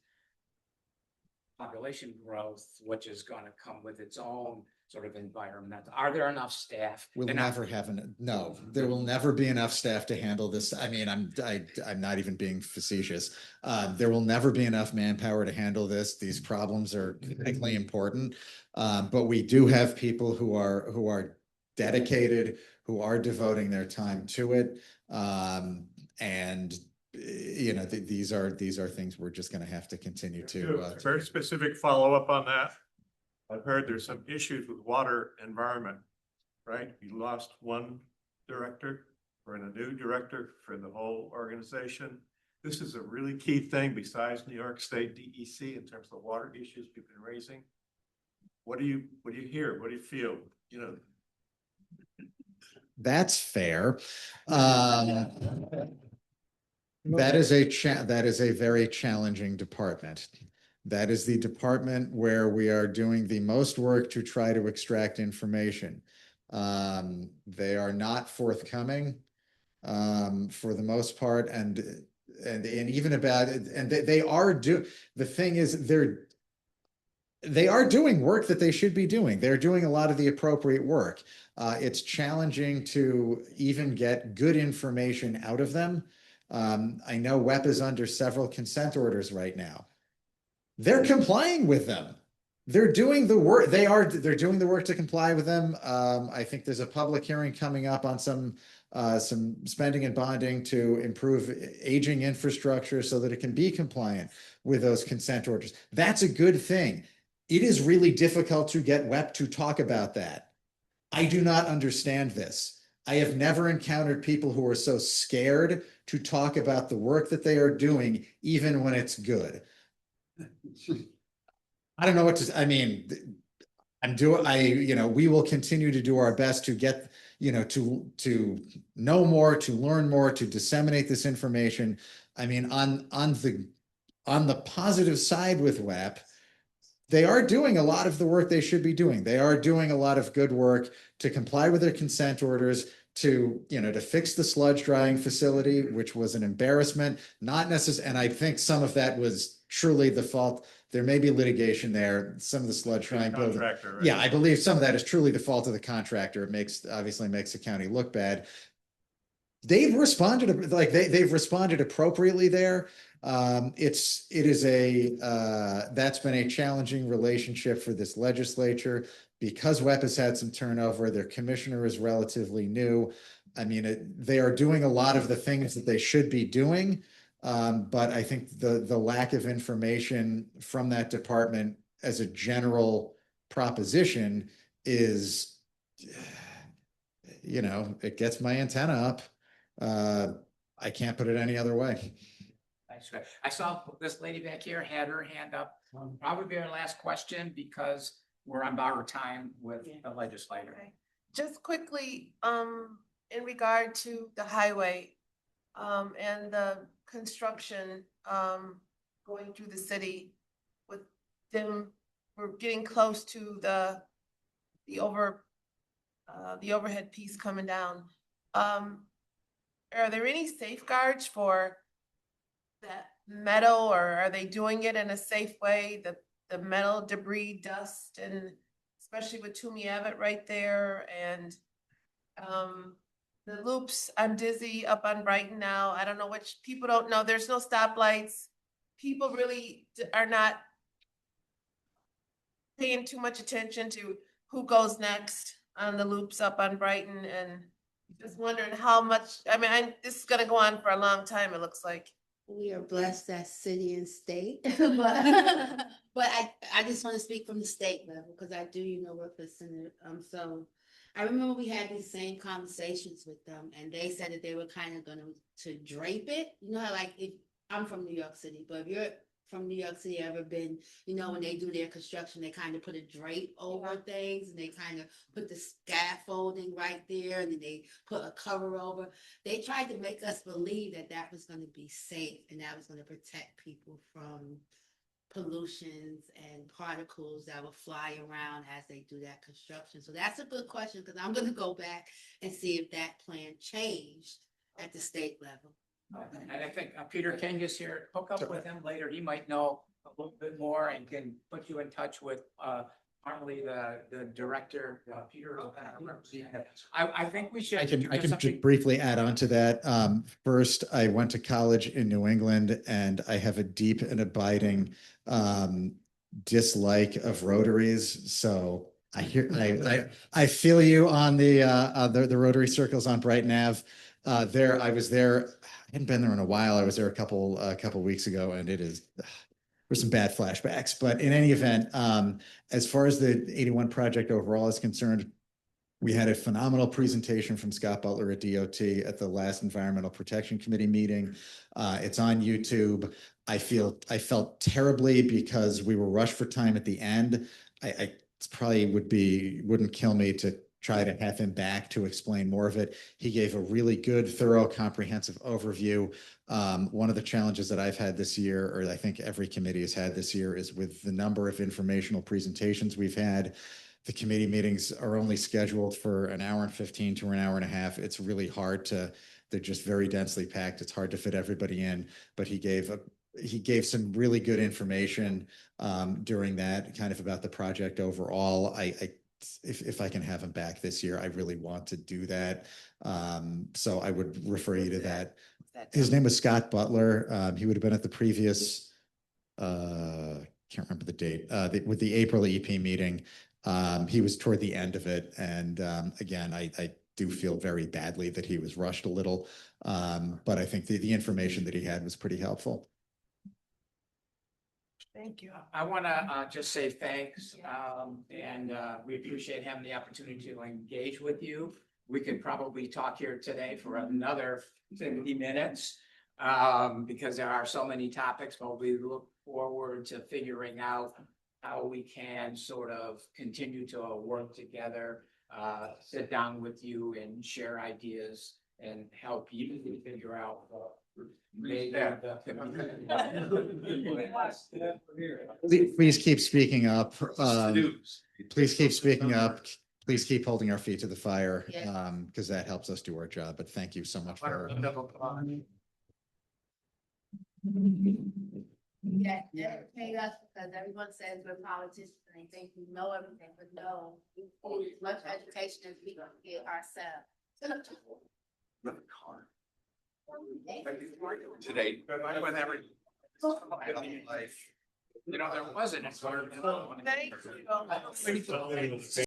population growth, which is going to come with its own sort of environment? Are there enough staff? No, there will never be enough staff to handle this. I mean, I'm not even being facetious. There will never be enough manpower to handle this. These problems are critically important, but we do have people who are dedicated, who are devoting their time to it, and these are things we're just going to have to continue to. Very specific follow-up on that. I've heard there's some issues with water environment, right? You lost one director, or a new director for the whole organization. This is a really key thing besides New York State DEC in terms of water issues we've been raising. What do you hear? What do you feel? That's fair. That is a very challenging department. That is the department where we are doing the most work to try to extract information. They are not forthcoming for the most part, and even about it, and they are the thing is they are doing work that they should be doing. They're doing a lot of the appropriate work. It's challenging to even get good information out of them. I know WEP is under several consent orders right now. They're complying with them. They're doing the work. They're doing the work to comply with them. I think there's a public hearing coming up on some spending and bonding to improve aging infrastructure so that it can be compliant with those consent orders. That's a good thing. It is really difficult to get WEP to talk about that. I do not understand this. I have never encountered people who are so scared to talk about the work that they are doing, even when it's good. I don't know what to, I mean, we will continue to do our best to get, to know more, to learn more, to disseminate this information. I mean, on the positive side with WEP, they are doing a lot of the work they should be doing. They are doing a lot of good work to comply with their consent orders, to fix the sludge drying facility, which was an embarrassment, not necessarily, and I think some of that was truly the fault. There may be litigation there. Some of the sludge drying building. Right? Yeah, I believe some of that is truly the fault of the contractor. It obviously makes the county look bad. They've responded they've responded appropriately there. That's been a challenging relationship for this legislature because WEP has had some turnover. Their commissioner is relatively new. I mean, they are doing a lot of the things that they should be doing. But I think the lack of information from that department as a general proposition is, it gets my antenna up. I can't put it any other way. Thanks. I saw this lady back here had her hand up. Probably our last question because we're on borrowed time with the legislator. Okay. Just quickly, in regard to the highway, and the construction, going through the city with them, we're getting close to the overhead piece coming down. Are there any safeguards for that metal, or are they doing it in a safe way? The metal debris, dust, and especially with Toomey Abbott right there, and the loops, I'm dizzy up on Brighton now. I don't know which, people don't know. There's no stoplights. People really are not paying too much attention to who goes next on the loops up on Brighton, and just wondering how much, this is gonna go on for a long time, it looks like. We are blessed as city and state, but I just want to speak from the state level because I do, work for Senator. So I remember we had these same conversations with them, and they said that they were kind of going to drape it. How if I'm from New York City, but if you're from New York City, ever been, when they do their construction, they kind of put a drape over things, and they kind of put the scaffolding right there, and then they put a cover over. They tried to make us believe that that was going to be safe and that was going to protect people from pollutions and particles that will fly around as they do that construction. So that's a good question because I'm going to go back and see if that plan changed at the state level. And I think Peter King is here. Hook up with him later. He might know a little bit more and can put you in touch with Harley, the director, Peter. I think we should. I can just briefly add on to that. First, I went to college in New England, and I have a deep and abiding dislike of rotaries. So I feel you on the rotary circles on Brighton Ave. I was there. I hadn't been there in a while. I was there a couple weeks ago, and there's some bad flashbacks. But in any event, as far as the 81 project overall is concerned, we had a phenomenal presentation from Scott Butler at DOT at the last Environmental Protection Committee meeting. It's on YouTube. I felt terribly because we were rushed for time at the end. It probably wouldn't kill me to try to have him back to explain more of it. He gave a really good, thorough, comprehensive overview. One of the challenges that I've had this year, or I think every committee has had this year, is with the number of informational presentations we've had. The committee meetings are only scheduled for an hour and 15 to an hour and a half. It's really hard to, they're just very densely packed. It's hard to fit everybody in, but he gave some really good information during that, kind of about the project overall. If I can have him back this year, I really want to do that. So I would refer you to that. His name was Scott Butler. He would have been at the previous, can't remember the date, with the April EP meeting. He was toward the end of it. And again, I do feel very badly that he was rushed a little. But I think the information that he had was pretty helpful. Thank you. I want to just say thanks, and we appreciate having the opportunity to engage with you. We could probably talk here today for another 50 minutes because there are so many topics, but we look forward to figuring out how we can sort of continue to work together, sit down with you and share ideas and help you figure out Please keep speaking up. Please keep speaking up. Please keep holding our feet to the fire, because that helps us do our job. But thank you so much for. Yeah, never pay us because everyone says we're politicians and they think we know everything, but no, we need as much education as we can get ourselves. Today, whenever. You know, there was an environmental. Thank you.